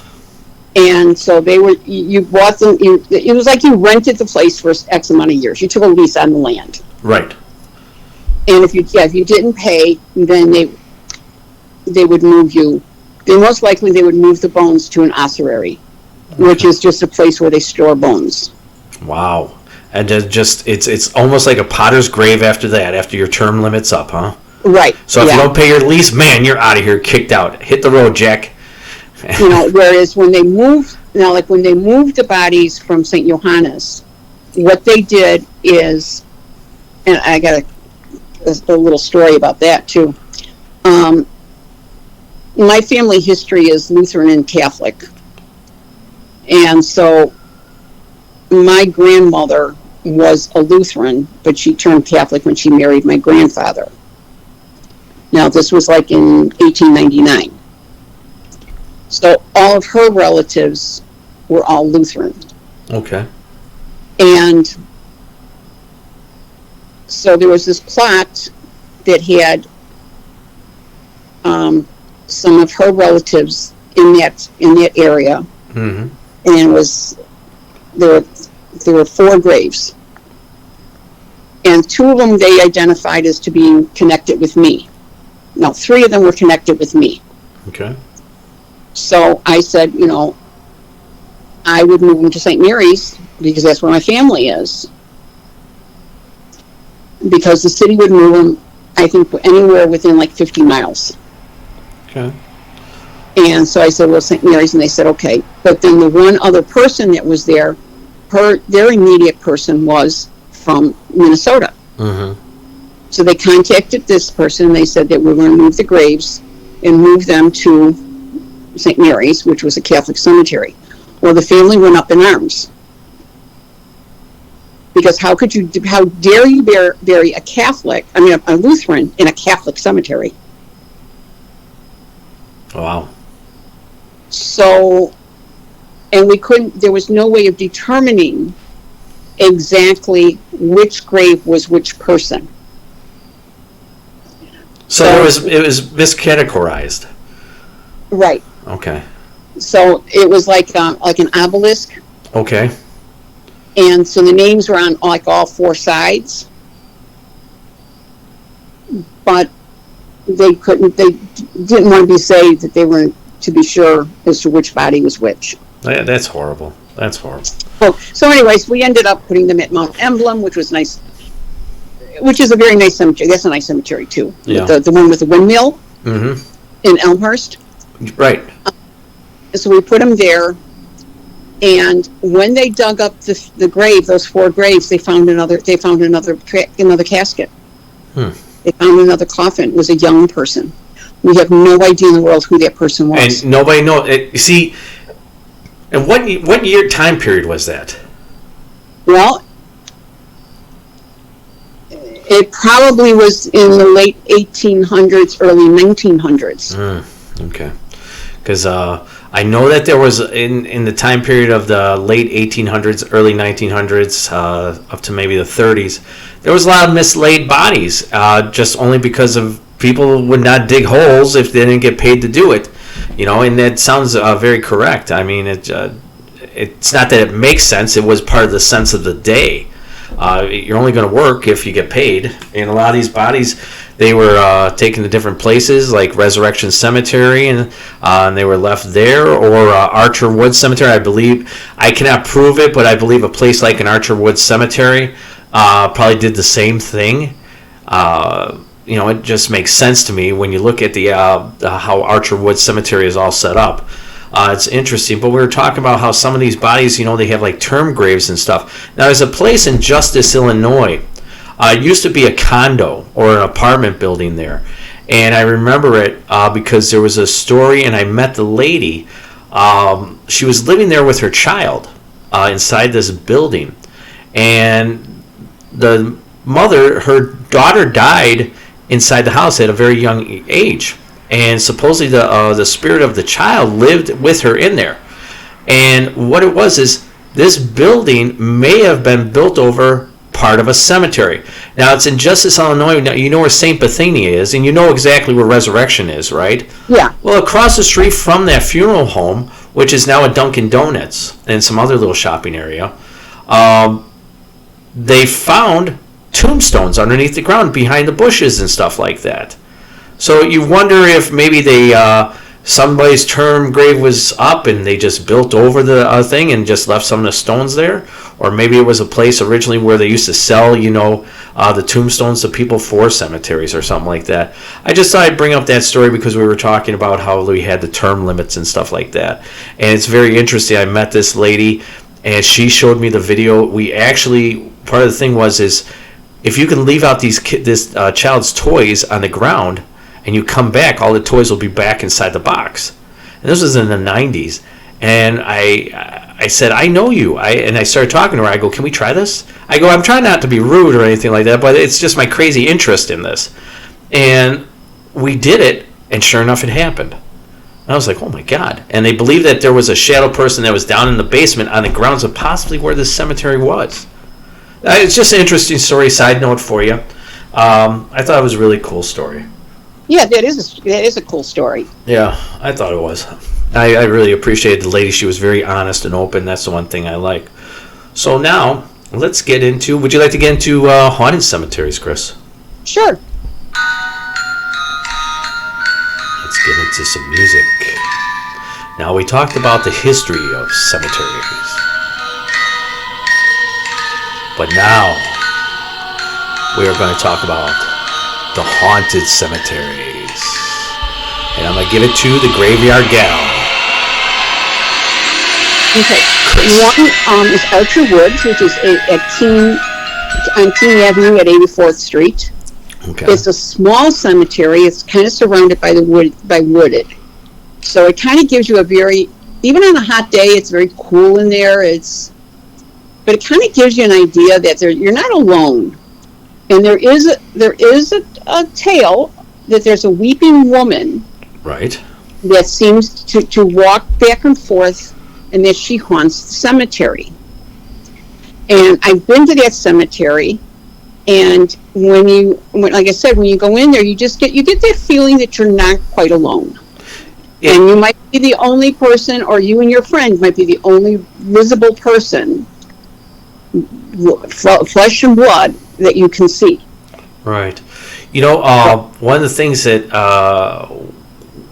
And so you bought them. It was like you rented the place for X amount of years. You took a lease on the land. Right. And if you didn't pay, then they would move you. Most likely they would move the bones to an ossuary, which is just a place where they store bones. Wow. And it's almost like a potter's grave after that, after your term limit's up, huh? Right. So if you don't pay your lease, man, you're out of here, kicked out. Hit the road, Jack. Whereas when they moved the bodies from St. Johannes, what they did is, and I got a little story about that too. My family history is Lutheran and Catholic. And so my grandmother was a Lutheran, but she turned Catholic when she married my grandfather. Now, this was like in 1899. So all of her relatives were all Lutheran. Okay. And so there was this plot that had some of her relatives in that area, and there were 4 graves, and 2 of them they identified as to being connected with me. No, 3 of them were connected with me. Okay. So I said, I would move them to St. Mary's because that's where my family is. Because the city would move them, I think, anywhere within like 50 miles. Okay. And so I said, well, St. Mary's, and they said, okay. But then the one other person that was there, their immediate person was from Minnesota. Mm-hmm. So they contacted this person, and they said that we're going to move the graves and move them to St. Mary's, which was a Catholic cemetery. Well, the family went up in arms. Because how dare you bury a Catholic, a Lutheran in a Catholic cemetery? Wow. So, and there was no way of determining exactly which grave was which person. So it was miscategorized. Right. Okay. So it was like an obelisk. Okay. And so the names were on like all 4 sides. But they didn't want to say that they weren't to be sure as to which body was which. That's horrible. That's horrible. So anyways, we ended up putting them at Mount Emblem, which was nice, which is a very nice cemetery. That's a nice cemetery too. Yeah. The one with the windmill Mm-hmm. in Elmhurst. Right. So we put them there, and when they dug up the grave, those 4 graves, they found another casket. They found another coffin. It was a young person. We have no idea in the world who that person was. And nobody knows. See, and what year time period was that? Well, it probably was in the late 1800s, early 1900s. Okay. Because I know that there was, in the time period of the late 1800s, early 1900s, up to maybe the 30s, there was a lot of mislaid bodies, just only because of people would not dig holes if they didn't get paid to do it. And that sounds very correct. I mean, it's not that it makes sense. It was part of the sense of the day. You're only going to work if you get paid. And a lot of these bodies, they were taken to different places, like Resurrection Cemetery, and they were left there, or Archer Woods Cemetery. I believe, I cannot prove it, but I believe a place like an Archer Woods Cemetery probably did the same thing. It just makes sense to me when you look at the how Archer Woods Cemetery is all set up. It's interesting, but we were talking about how some of these bodies, they have like term graves and stuff. Now, there's a place in Justice, Illinois. It used to be a condo or an apartment building there. And I remember it because there was a story, and I met the lady. She was living there with her child inside this building. And the mother, her daughter died inside the house at a very young age. And supposedly the spirit of the child lived with her in there. And what it was is this building may have been built over part of a cemetery. Now, it's in Justice, Illinois. Now, you know where St. Bethania is, and you know exactly where Resurrection is, right? Yeah. Well, across the street from that funeral home, which is now a Dunkin' Donuts and some other little shopping area, they found tombstones underneath the ground behind the bushes and stuff like that. So you wonder if maybe somebody's term grave was up and they just built over the thing and just left some of the stones there, or maybe it was a place originally where they used to sell, the tombstones to people for cemeteries or something like that. I just thought I'd bring up that story because we were talking about how we had the term limits and stuff like that, and it's very interesting. I met this lady, and she showed me the video. We actually, part of the thing is if you can leave out this child's toys on the ground, and you come back, all the toys will be back inside the box. And this was in the 90s. And I said, I know you. And I started talking to her. I go, can we try this? I go, I'm trying not to be rude or anything like that, but it's just my crazy interest in this. And we did it, and sure enough, it happened. And I was like, oh my God. And they believed that there was a shadow person that was down in the basement on the grounds of possibly where this cemetery was. It's just an interesting story, side note for you. I thought it was a really cool story. Yeah, that is a cool story. Yeah, I thought it was. I really appreciated the lady. She was very honest and open. That's the one thing I like. So now, let's get into... Would you like to get into Haunted Cemeteries, Chris? Sure. let's get into some music. Now, we talked about the history of cemeteries. But now, we are going to talk about the haunted cemeteries. And I'm going to give it to the Graveyard Gal. Okay. One is Archer Woods, which is on King Avenue at 84th Street. Okay. It's a small cemetery. It's kind of surrounded by wooded. So it kind of gives you even on a hot day, it's very cool in there. But it kind of gives you an idea that you're not alone. And there is a tale that there's a weeping woman. Right. That seems to walk back and forth, and that she haunts the cemetery. And I've been to that cemetery, and like I said, when you go in there, you get that feeling that you're not quite alone. Yeah. And you might be the only person, or you and your friend might be the only visible person, flesh and blood, that you can see. Right. One of the things that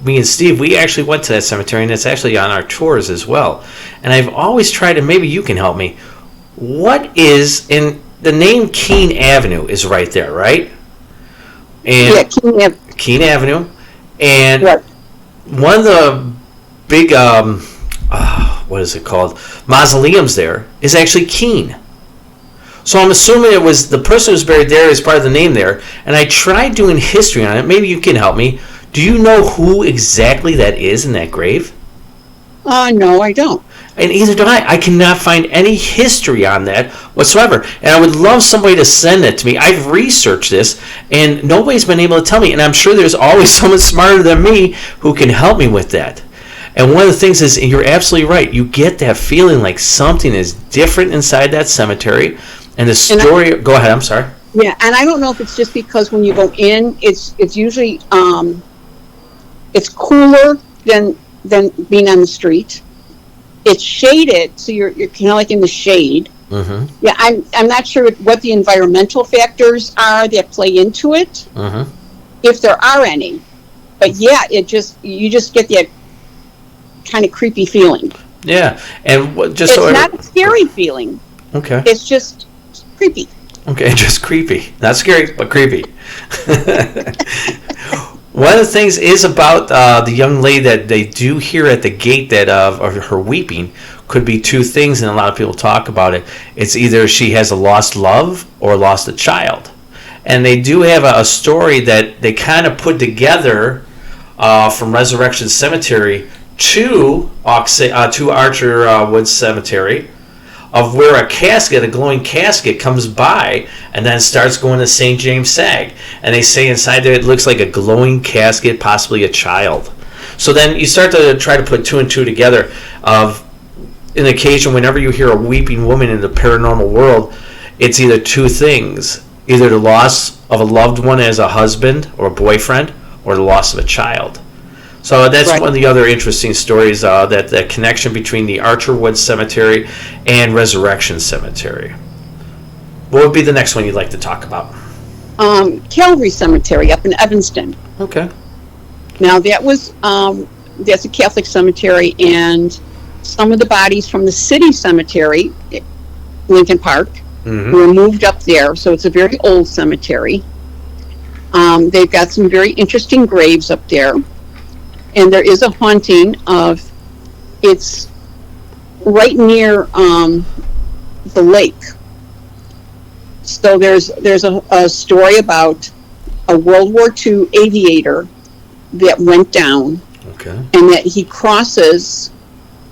me and Steve, we actually went to that cemetery, and it's actually on our tours as well. And I've always tried, and maybe you can help me. What is in the name Keene Avenue is right there, right? And yeah, Keene Avenue, and right. One of the big what is it called, mausoleums there is actually Keene. So I'm assuming it was the person who's buried there is part of the name there. And I tried doing history on it. Maybe you can help me. Do you know who exactly that is in that grave? No, I don't. And either do I. I cannot find any history on that whatsoever. And I would love somebody to send it to me. I've researched this, and nobody's been able to tell me. And I'm sure there's always someone smarter than me who can help me with that. And one of the things is, and you're absolutely right, you get that feeling like something is different inside that cemetery. And the story... Go ahead, I'm sorry. Yeah, and I don't know if it's just because when you go in, it's usually... it's cooler than being on the street. It's shaded, so you're kind of like in the shade. Mm-hmm. Yeah, I'm not sure what the environmental factors are that play into it, mm-hmm. if there are any. But yeah, you just get that kind of creepy feeling. Yeah, and it's not a scary feeling. Okay. It's just creepy. Okay, just creepy. Not scary, but creepy. One of the things is about the young lady that they do hear at the gate that of her weeping could be two things, and a lot of people talk about it. It's either she has a lost love or lost a child. And they do have a story that they kind of put together from Resurrection Cemetery to Archer Woods Cemetery, of where a glowing casket comes by and then starts going to St. James Sag. And they say inside there it looks like a glowing casket, possibly a child. So then you start to try to put two and two together of an occasion whenever you hear a weeping woman in the paranormal world, it's either two things. Either the loss of a loved one as a husband or a boyfriend, or the loss of a child. So that's right. One of the other interesting stories, that connection between the Archer Woods Cemetery and Resurrection Cemetery. What would be the next one you'd like to talk about? Calvary Cemetery up in Evanston. Okay. Now that's a Catholic cemetery, and some of the bodies from the city cemetery, Lincoln Park, mm-hmm. were moved up there. So it's a very old cemetery. They've got some very interesting graves up there. And there is a haunting it's right near the lake. So there's a story about a World War II aviator that went down. Okay. And that he crosses,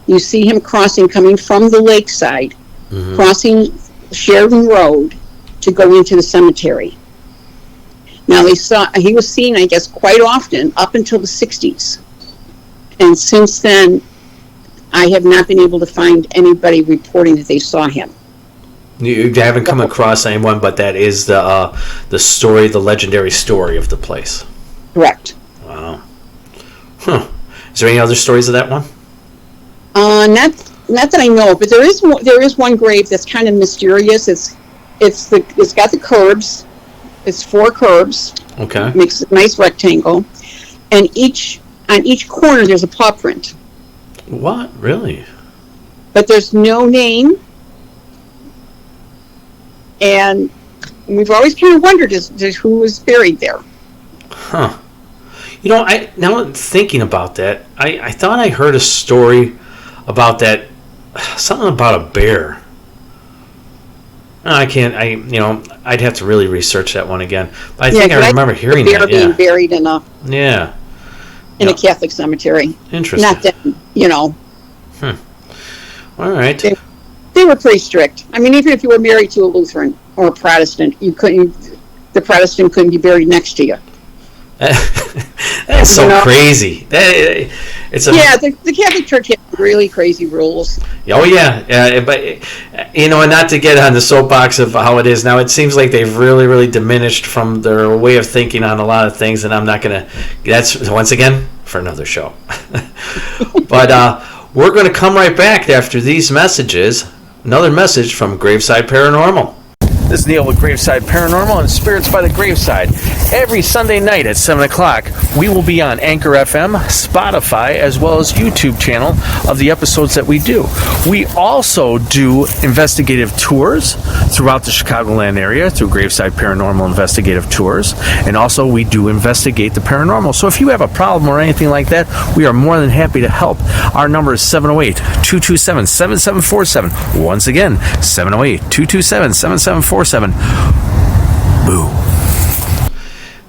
you see him crossing, coming from the lakeside, mm-hmm. crossing Sheridan Road to go into the cemetery. Now he was seen, I guess, quite often up until the 60s. And since then, I have not been able to find anybody reporting that they saw him. You haven't come across anyone, but that is the story, the legendary story of the place. Correct. Wow. Huh. Is there any other stories of that one? Not that I know of, but there is one grave that's kind of mysterious. It's got the curbs. It's 4 curbs. Okay. Makes a nice rectangle, and each on each corner there's a paw print. What? Really? But there's no name. And we've always kind of wondered just who was buried there. Huh. You know, now I'm thinking about that. I thought I heard a story about that, something about a bear. I'd have to really research that one again. But I think I remember hearing that. Being buried in a Catholic cemetery. Interesting. Not that, All right. They were pretty strict. I mean, even if you were married to a Lutheran or a Protestant, the Protestant couldn't be buried next to you. That's so crazy. The Catholic Church has really crazy rules. Oh yeah, but and not to get on the soapbox of how it is now, it seems like they've really, really diminished from their way of thinking on a lot of things, and I'm not gonna. That's once again for another show. But we're going to come right back after these messages. Another message from Graveside Paranormal. This is Neal with Graveside Paranormal and Spirits by the Graveside. Every Sunday night at 7 o'clock, we will be on Anchor FM, Spotify, as well as YouTube channel of the episodes that we do. We also do investigative tours throughout the Chicagoland area through Graveside Paranormal Investigative Tours. And also we do investigate the paranormal. So if you have a problem or anything like that, we are more than happy to help. Our number is 708-227-7747. Once again, 708-227-7747. Boo.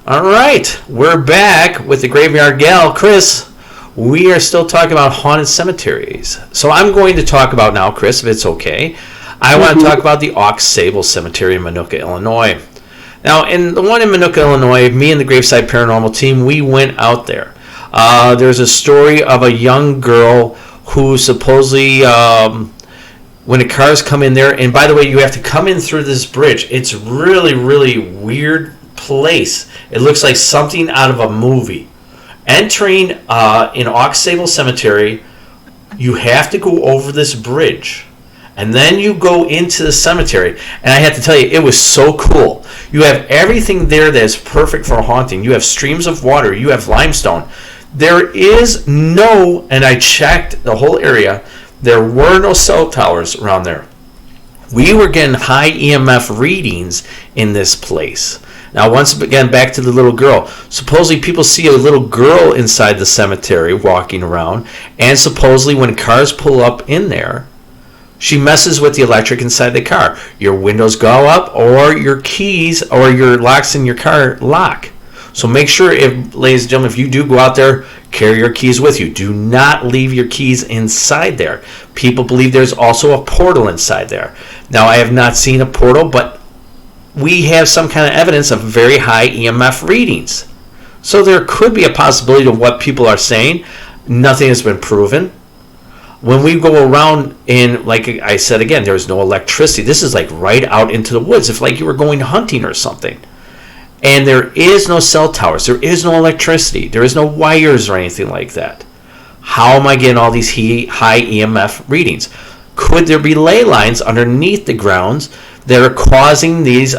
All right, we're back with the Graveyard Gal, Chris. We are still talking about haunted cemeteries. So I'm going to talk about now, Chris, if it's okay. I want to talk about the Aux Sable Cemetery in Minooka, Illinois. Now, in the one in Minooka, Illinois, me and the Graveside Paranormal team, we went out there. There's a story of a young girl who supposedly... when the cars come in there, and by the way, you have to come in through this bridge. It's really, really weird place. It looks like something out of a movie. Entering in Aux Sable Cemetery, you have to go over this bridge. And then you go into the cemetery. And I have to tell you, it was so cool. You have everything there that is perfect for haunting. You have streams of water. You have limestone. There is no, and I checked the whole area, there were no cell towers around there. We were getting high EMF readings in this place. Now, once again, back to the little girl. Supposedly, people see a little girl inside the cemetery walking around, and supposedly, when cars pull up in there, she messes with the electric inside the car. Your windows go up, or your keys, or your locks in your car lock. So make sure, ladies and gentlemen, if you do go out there, carry your keys with you. Do not leave your keys inside there. People believe there's also a portal inside there. Now, I have not seen a portal, but we have some kind of evidence of very high EMF readings. So there could be a possibility of what people are saying. Nothing has been proven. When we go around in, like I said again, there's no electricity. This is like right out into the woods. If like you were going hunting or something. And there is no cell towers. There is no electricity. There is no wires or anything like that. How am I getting all these high EMF readings? Could there be ley lines underneath the grounds that are causing these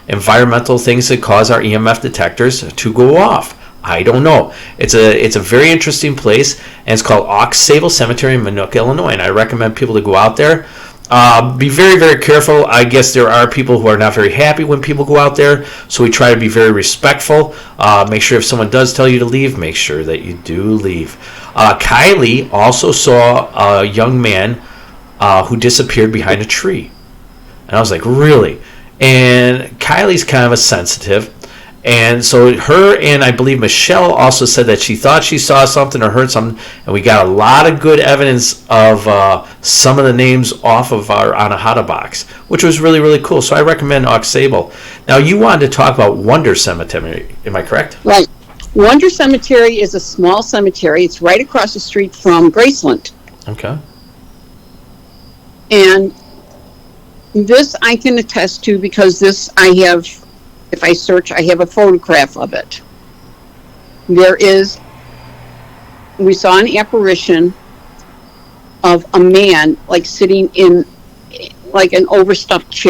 environmental things that cause our EMF detectors to go off? I don't know. It's a very interesting place, and it's called Aux Sable Cemetery in Minooka, Illinois. And I recommend people to go out there. Be very, very careful. I guess there are people who are not very happy when people go out there, so we try to be very respectful. Make sure if someone does tell you to leave, make sure that you do leave. Kylie also saw a young man who disappeared behind a tree. And I was like, really? And Kylie's kind of a sensitive. And so her and I believe Michelle also said that she thought she saw something or heard something, and we got a lot of good evidence of some of the names off of our Anahata box, which was really, really cool. So I recommend Aux Sable. Now, you wanted to talk about Wonder Cemetery, am I correct? Right. Wonder Cemetery is a small cemetery. It's right across the street from Graceland. Okay. And this I can attest to because this I have... If I search, I have a photograph of it. We saw an apparition of a man, like sitting in, like an overstuffed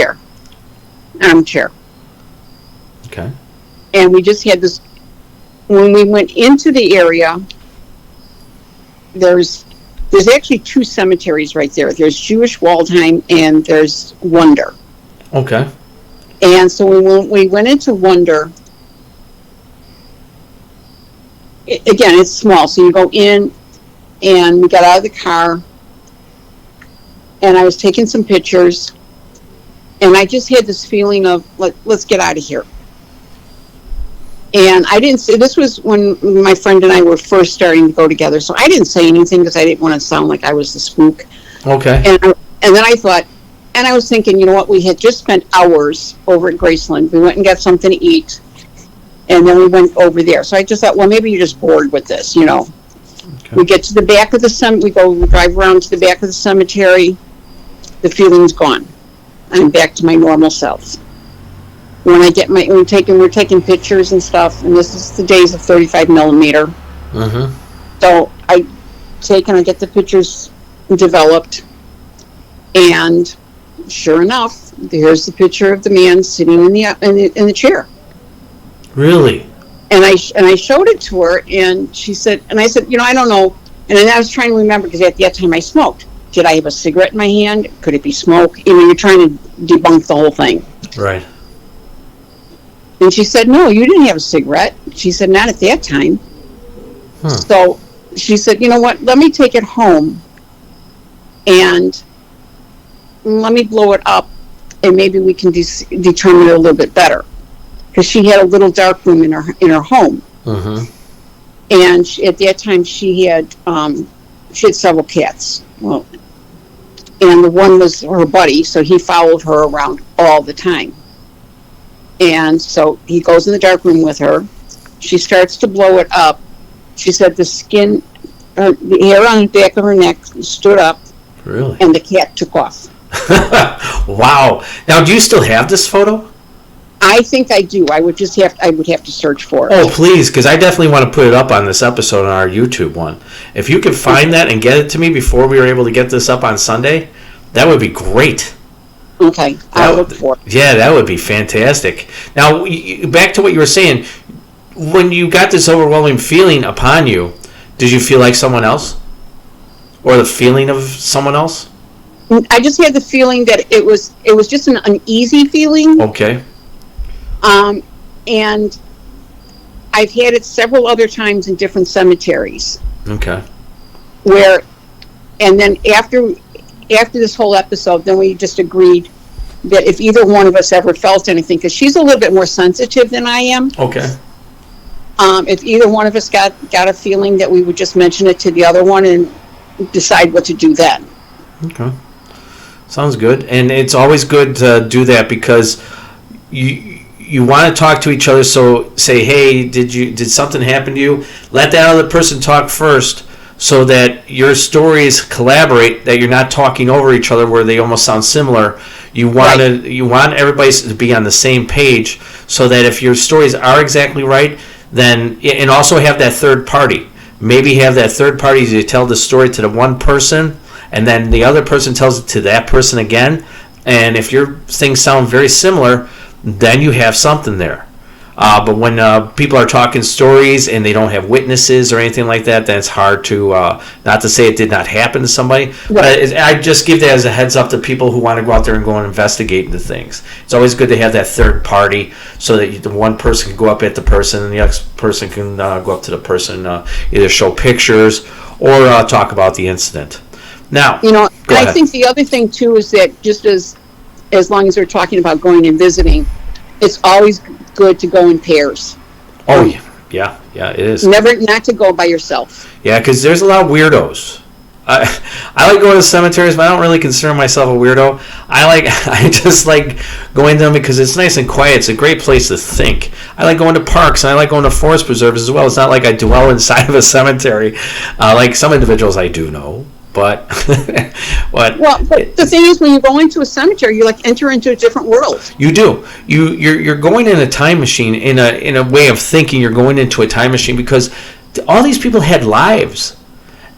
armchair. Okay. And we just had this, when we went into the area, there's actually two cemeteries right there. There's Jewish Waldheim and there's Wonder. Okay. And so we went into Wonder. Again, it's small, so you go in, and we got out of the car, and I was taking some pictures, and I just had this feeling of, let's get out of here. And I didn't say, this was when my friend and I were first starting to go together, so I didn't say anything because I didn't want to sound like I was the spook. Okay. And then I thought, and I was thinking, you know what, we had just spent hours over at Graceland. We went and got something to eat, and then we went over there. So I just thought, well, maybe you're just bored with this, you know. Okay. We get to the back of the we drive around to the back of the cemetery. The feeling's gone. I'm back to my normal self. When we're taking pictures and stuff, and this is the days of 35 millimeter. Mm-hmm. So I get the pictures developed, and sure enough, there's the picture of the man sitting in the chair. Really? And I showed it to her, and she said, and I said, you know, I don't know. And then I was trying to remember, because at that time I smoked. Did I have a cigarette in my hand? Could it be smoke? You know, you're trying to debunk the whole thing. Right. And she said, no, you didn't have a cigarette. She said, not at that time. So she said, you know what, let me take it home and let me blow it up, and maybe we can determine it a little bit better. Because she had a little dark room in her home. Mm-hmm. And at that time she had several cats. Well, and the one was her buddy, so he followed her around all the time. And so he goes in the dark room with her. She starts to blow it up. She said the hair on the back of her neck stood up. Really? And the cat took off. Wow. Now, do you still have this photo? I think I do. I would have to search for it. Oh, please, because I definitely want to put it up on this episode on our YouTube one. If you could find that and get it to me before we were able to get this up on Sunday, that would be great. Okay, I'll look for it. Yeah, that would be fantastic. Now, back to what you were saying. When you got this overwhelming feeling upon you, did you feel like someone else? Or the feeling of someone else? I just had the feeling that it was just an uneasy feeling. Okay. And I've had it several other times in different cemeteries. Okay. And then after this whole episode, then we just agreed that if either one of us ever felt anything, because she's a little bit more sensitive than I am. Okay. If either one of us got a feeling, that we would just mention it to the other one and decide what to do then. Okay. Sounds good. And it's always good to do that, because you want to talk to each other. So say, hey, did something happen to you? Let that other person talk first, so that your stories collaborate, that you're not talking over each other where they almost sound similar. You want everybody to be on the same page, so that if your stories are exactly right, then, and also have that third party. Maybe have that third party to tell the story to the one person, and then the other person tells it to that person again. And if your things sound very similar, then you have something there. But when people are talking stories and they don't have witnesses or anything like that, then it's hard to, not to say it did not happen to somebody, but I just give that as a heads up to people who want to go out there and go and investigate into things. It's always good to have that third party, so that the one person can go up at the person and the other person can go up to the person, either show pictures or talk about the incident. Now, I think the other thing too is that just as long as we're talking about going and visiting, it's always good to go in pairs. Oh, yeah, it is. Never not to go by yourself. Yeah, because there's a lot of weirdos. I like going to cemeteries, but I don't really consider myself a weirdo. I just like going to them because it's nice and quiet. It's a great place to think. I like going to parks, and I like going to forest preserves as well. It's not like I dwell inside of a cemetery, like some individuals I do know. But the thing is, when you go into a cemetery, you like enter into a different world. You do. You're going in a time machine, in a way of thinking. You're going into a time machine, because all these people had lives,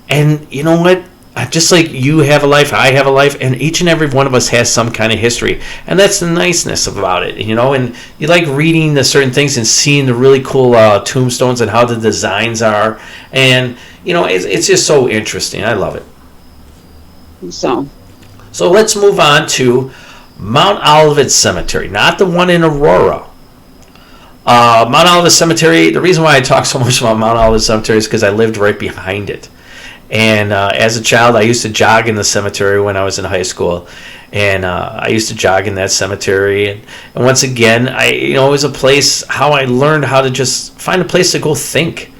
and you know what? Just like you have a life, I have a life, and each and every one of us has some kind of history, and that's the niceness about it, And you like reading the certain things and seeing the really cool tombstones and how the designs are, and it's just so interesting. I love it. So let's move on to Mount Olivet Cemetery, not the one in Aurora. Mount Olivet Cemetery, the reason why I talk so much about Mount Olivet Cemetery is because I lived right behind it. And as a child, I used to jog in the cemetery when I was in high school. And I used to jog in that cemetery. And once again, it was a place how I learned how to just find a place to go think.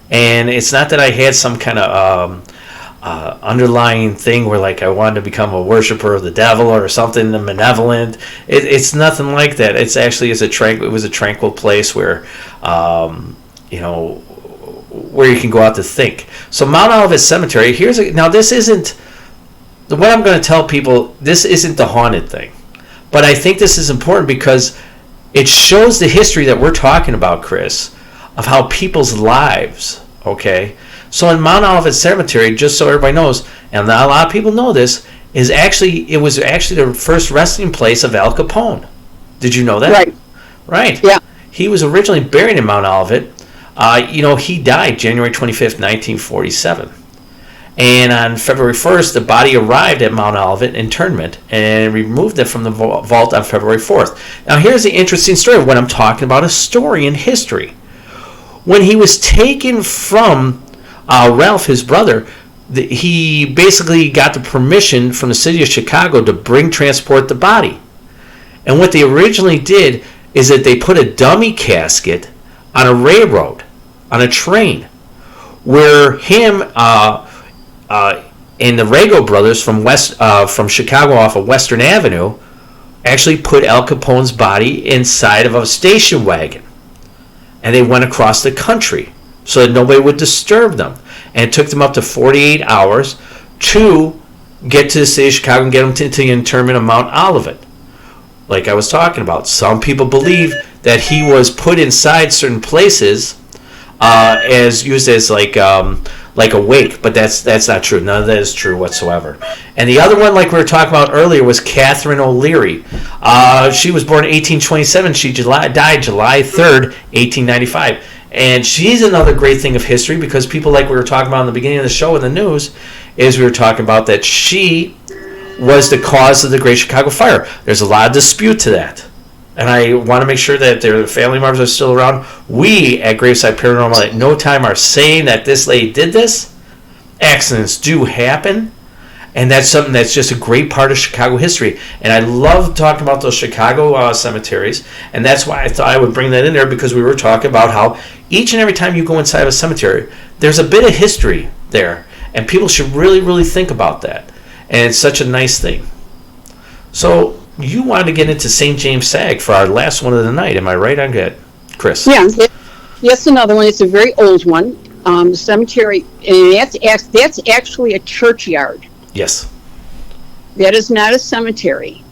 And it's not that I had some kind of underlying thing where like I wanted to become a worshiper of the devil or something malevolent. It's nothing like that. It's actually it was a tranquil place where where you can go out to think. So Mount Olivet Cemetery, now this isn't what I'm going to tell people. This isn't the haunted thing, but I think this is important because it shows the history that we're talking about, Chris, of how people's lives. Okay. So in Mount Olivet Cemetery, just so everybody knows, and not a lot of people know this, it was actually the first resting place of Al Capone. Did you know that? Right. Right. Yeah. He was originally buried in Mount Olivet. He died January 25th, 1947. And on February 1st, the body arrived at Mount Olivet internment and removed it from the vault on February 4th. Now here's the interesting story when I'm talking about a story in history. When he was taken from Ralph, his brother, he basically got the permission from the city of Chicago to transport the body. And what they originally did is that they put a dummy casket on a railroad, on a train, where him and the Rago brothers from Chicago off of Western Avenue actually put Al Capone's body inside of a station wagon. And they went across the country so that nobody would disturb them. And it took them up to 48 hours to get to the city of Chicago and get them to the internment of Mount Olivet. Like I was talking about, some people believe that he was put inside certain places as used as like a wake, but that's not true. None of that is true whatsoever. And the other one, like we were talking about earlier, was Catherine O'Leary. She was born in 1827. She died July 3rd, 1895. And she's another great thing of history because people, like we were talking about in the beginning of the show in the news, is we were talking about that she was the cause of the Great Chicago Fire. There's a lot of dispute to that. And I want to make sure that their family members are still around. We at Graveside Paranormal at no time are saying that this lady did this. Accidents do happen. And that's something that's just a great part of Chicago history. And I love talking about those Chicago cemeteries. And that's why I thought I would bring that in there, because we were talking about how each and every time you go inside of a cemetery, there's a bit of history there. And people should really, really think about that. And it's such a nice thing. So you wanted to get into St. James Sag for our last one of the night. Am I right on that, Chris? Yeah. Yes, another one. It's a very old one. The cemetery, and that's actually a churchyard. Yes. That is not a cemetery,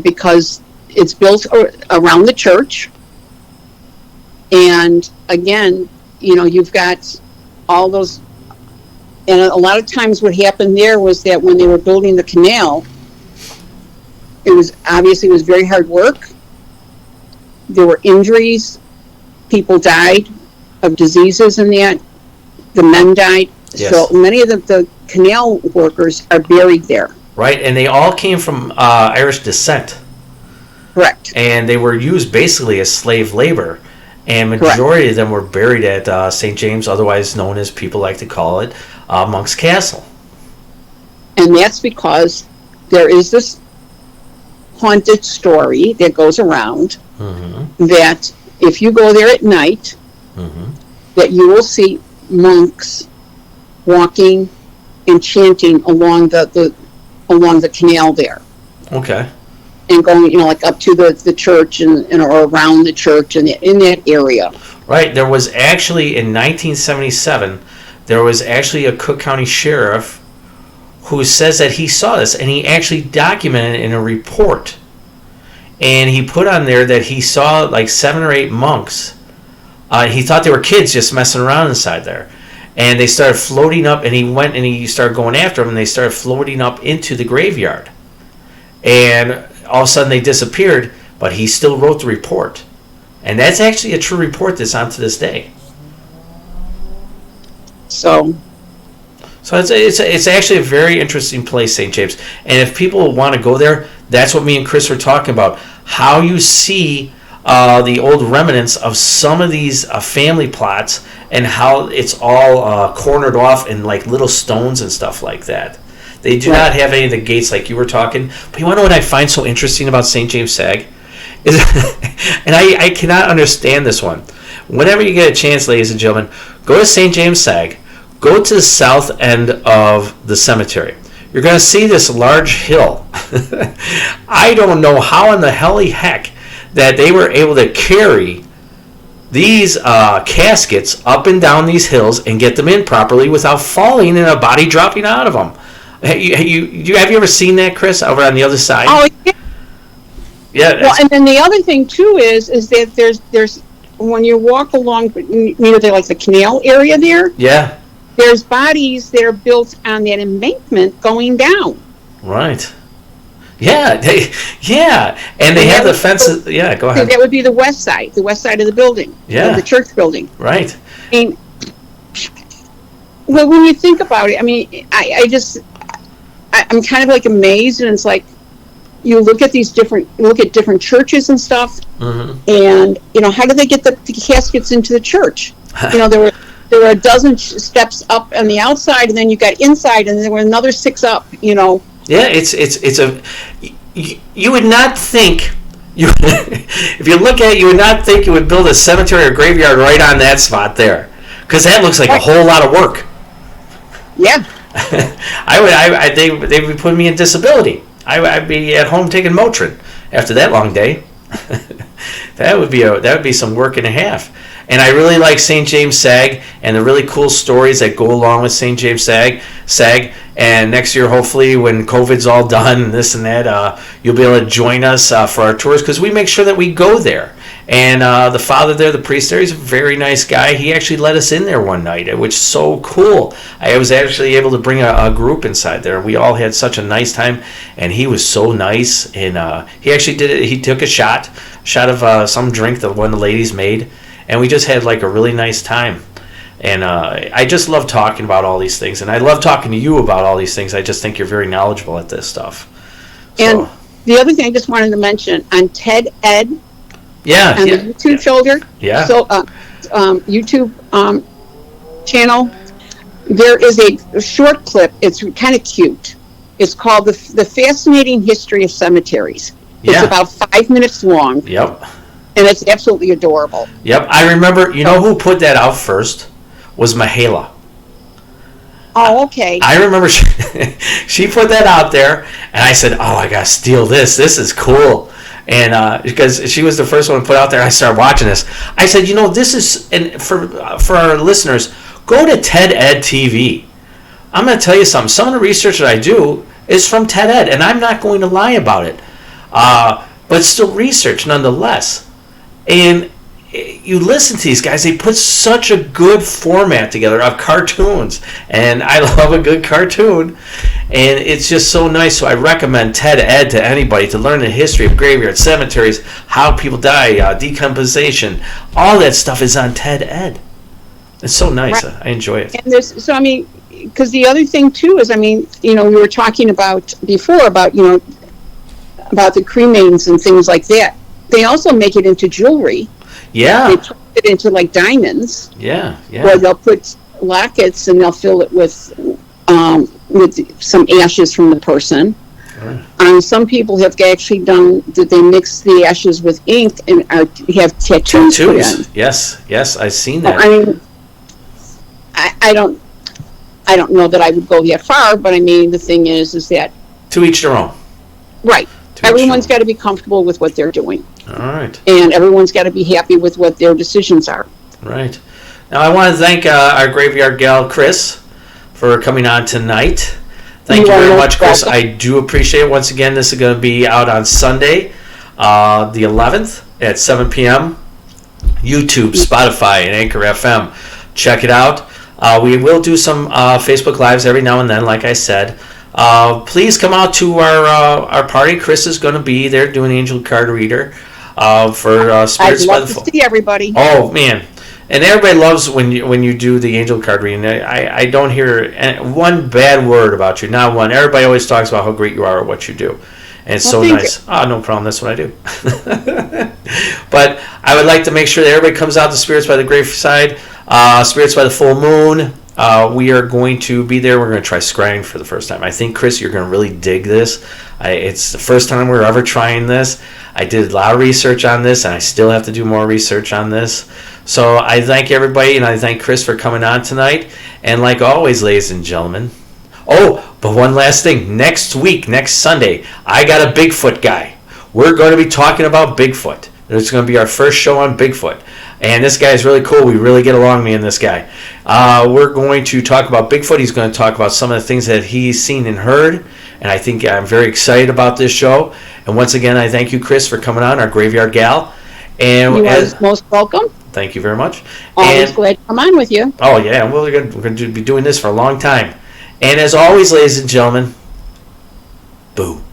because it's built around the church. And again, you've got all those. And a lot of times what happened there was that when they were building the canal, it was very hard work. There were injuries. People died of diseases and that. The men died. Yes. So many of the canal workers are buried there. Right, and they all came from Irish descent. Correct. And they were used basically as slave labor. And majority of them were buried at St. James, otherwise known as people like to call it Monk's Castle. And that's because there is this haunted story that goes around that if you go there at night, that you will see monks walking and chanting along the canal there. Okay. And going, like up to the church and or around the church and in that area. Right. There was actually in 1977, there was actually a Cook County sheriff who says that he saw this, and he actually documented it in a report. And he put on there that he saw like 7 or 8 monks. He thought they were kids just messing around inside there. And they started floating up, and he went and he started going after them, and they started floating up into the graveyard. And all of a sudden they disappeared, but he still wrote the report. And that's actually a true report that's on to this day. So it's actually a very interesting place, St. James. And if people want to go there, that's what me and Chris were talking about. How you see the old remnants of some of these family plots and how it's all cornered off in like little stones and stuff like that. They do not have any of the gates like you were talking. But you want to know what I find so interesting about St. James Sag? Is, and I cannot understand this one. Whenever you get a chance, ladies and gentlemen, go to St. James Sag. Go to the south end of the cemetery. You're going to see this large hill. I don't know how in the heck that they were able to carry these caskets up and down these hills and get them in properly without falling and a body dropping out of them. Have you ever seen that, Chris, over on the other side? Oh, yeah. Yeah. Well, and then the other thing too is that there's when you walk along near the canal area there. Yeah. There's bodies that are built on that embankment going down. Right. Yeah. And they have the fences. Yeah, go ahead. That would be the west side of the building. Yeah. The church building. Right. I mean, well, when you think about it, I mean, I'm kind of like amazed, and it's like you look at different churches and stuff, and how do they get the caskets into the church? There were a dozen steps up on the outside, and then you got inside, and there were another 6 up. Yeah, it's a. You would not think. If you look at it, you would not think you would build a cemetery or graveyard right on that spot there, because that looks like a whole lot of work. Yeah. They would be putting me in disability. I'd be at home taking Motrin after that long day. That would be some work and a half. And I really like St. James Sag and the really cool stories that go along with St. James Sag. And next year, hopefully, when COVID's all done and this and that, you'll be able to join us for our tours, because we make sure that we go there. And the father there, the priest there, he's a very nice guy. He actually let us in there one night, which is so cool. I was actually able to bring a group inside there. We all had such a nice time, and he was so nice. And he actually did it. He took a shot of some drink that one of the ladies made, and we just had like a really nice time. And I just love talking about all these things, and I love talking to you about all these things. I just think you're very knowledgeable at this stuff. And the other thing I just wanted to mention, on TED Ed, the YouTube shoulder, so YouTube channel, there is a short clip. It's kind of cute. It's called the Fascinating History of Cemeteries. It's about 5 minutes long. Yep. And it's absolutely adorable. Yep. I remember, who put that out first was Mahala. Oh, okay. I remember she put that out there, and I said, I got to steal this. This is cool. And because she was the first one to put out there, I started watching this. I said, this is, and for our listeners, go to TED Ed TV. I'm going to tell you something. Some of the research that I do is from TED Ed, and I'm not going to lie about it. But still research nonetheless. And you listen to these guys, they put such a good format together of cartoons. And I love a good cartoon. And it's just so nice. So I recommend TED Ed to anybody to learn the history of graveyards, cemeteries, how people die, decomposition. All that stuff is on TED Ed. It's so nice. Right. I enjoy it. And because the other thing too is, we were talking about before about the cremains and things like that. They also make it into jewelry. Yeah. They turn it into like diamonds. Yeah. Where they'll put lockets and they'll fill it with some ashes from the person. Right. Some people have actually done that. They mix the ashes with ink and have tattoos. Yes, I've seen that. I don't know that I would go that far, but the thing is that to each their own. Right. Everyone's got to be comfortable with what they're doing. All right. And everyone's got to be happy with what their decisions are. Right. Now, I want to thank our graveyard gal, Chris, for coming on tonight. Thank you very much, Chris. I do appreciate it. Once again, this is going to be out on Sunday, the 11th at 7 p.m. YouTube, Spotify, and Anchor FM. Check it out. We will do some Facebook Lives every now and then, like I said. Please come out to our party. Chris is going to be there doing Angel Card Reader for Spirits by the Phone. I'd love to see everybody. Oh, man. And everybody loves when you do the angel card reading. I don't hear one bad word about you, not one. Everybody always talks about how great you are at what you do. And it's so nice. Oh, no problem. That's what I do. But I would like to make sure that everybody comes out to Spirits by the Graveside, Spirits by the Full Moon. We are going to be there. We're going to try scrying for the first time. I think, Chris, you're going to really dig this. It's the first time we're ever trying this. I did a lot of research on this, and I still have to do more research on this. So I thank everybody, and I thank Chris for coming on tonight. And like always, ladies and gentlemen, but one last thing. Next week, next Sunday, I got a Bigfoot guy. We're going to be talking about Bigfoot. It's going to be our first show on Bigfoot. And this guy is really cool. We really get along, me and this guy. We're going to talk about Bigfoot. He's going to talk about some of the things that he's seen and heard. And I think I'm very excited about this show. And once again, I thank you, Chris, for coming on, our Graveyard Gal. And you are most welcome. Thank you very much. Always glad to come on with you. Oh, yeah. We're going to be doing this for a long time. And as always, ladies and gentlemen, boo.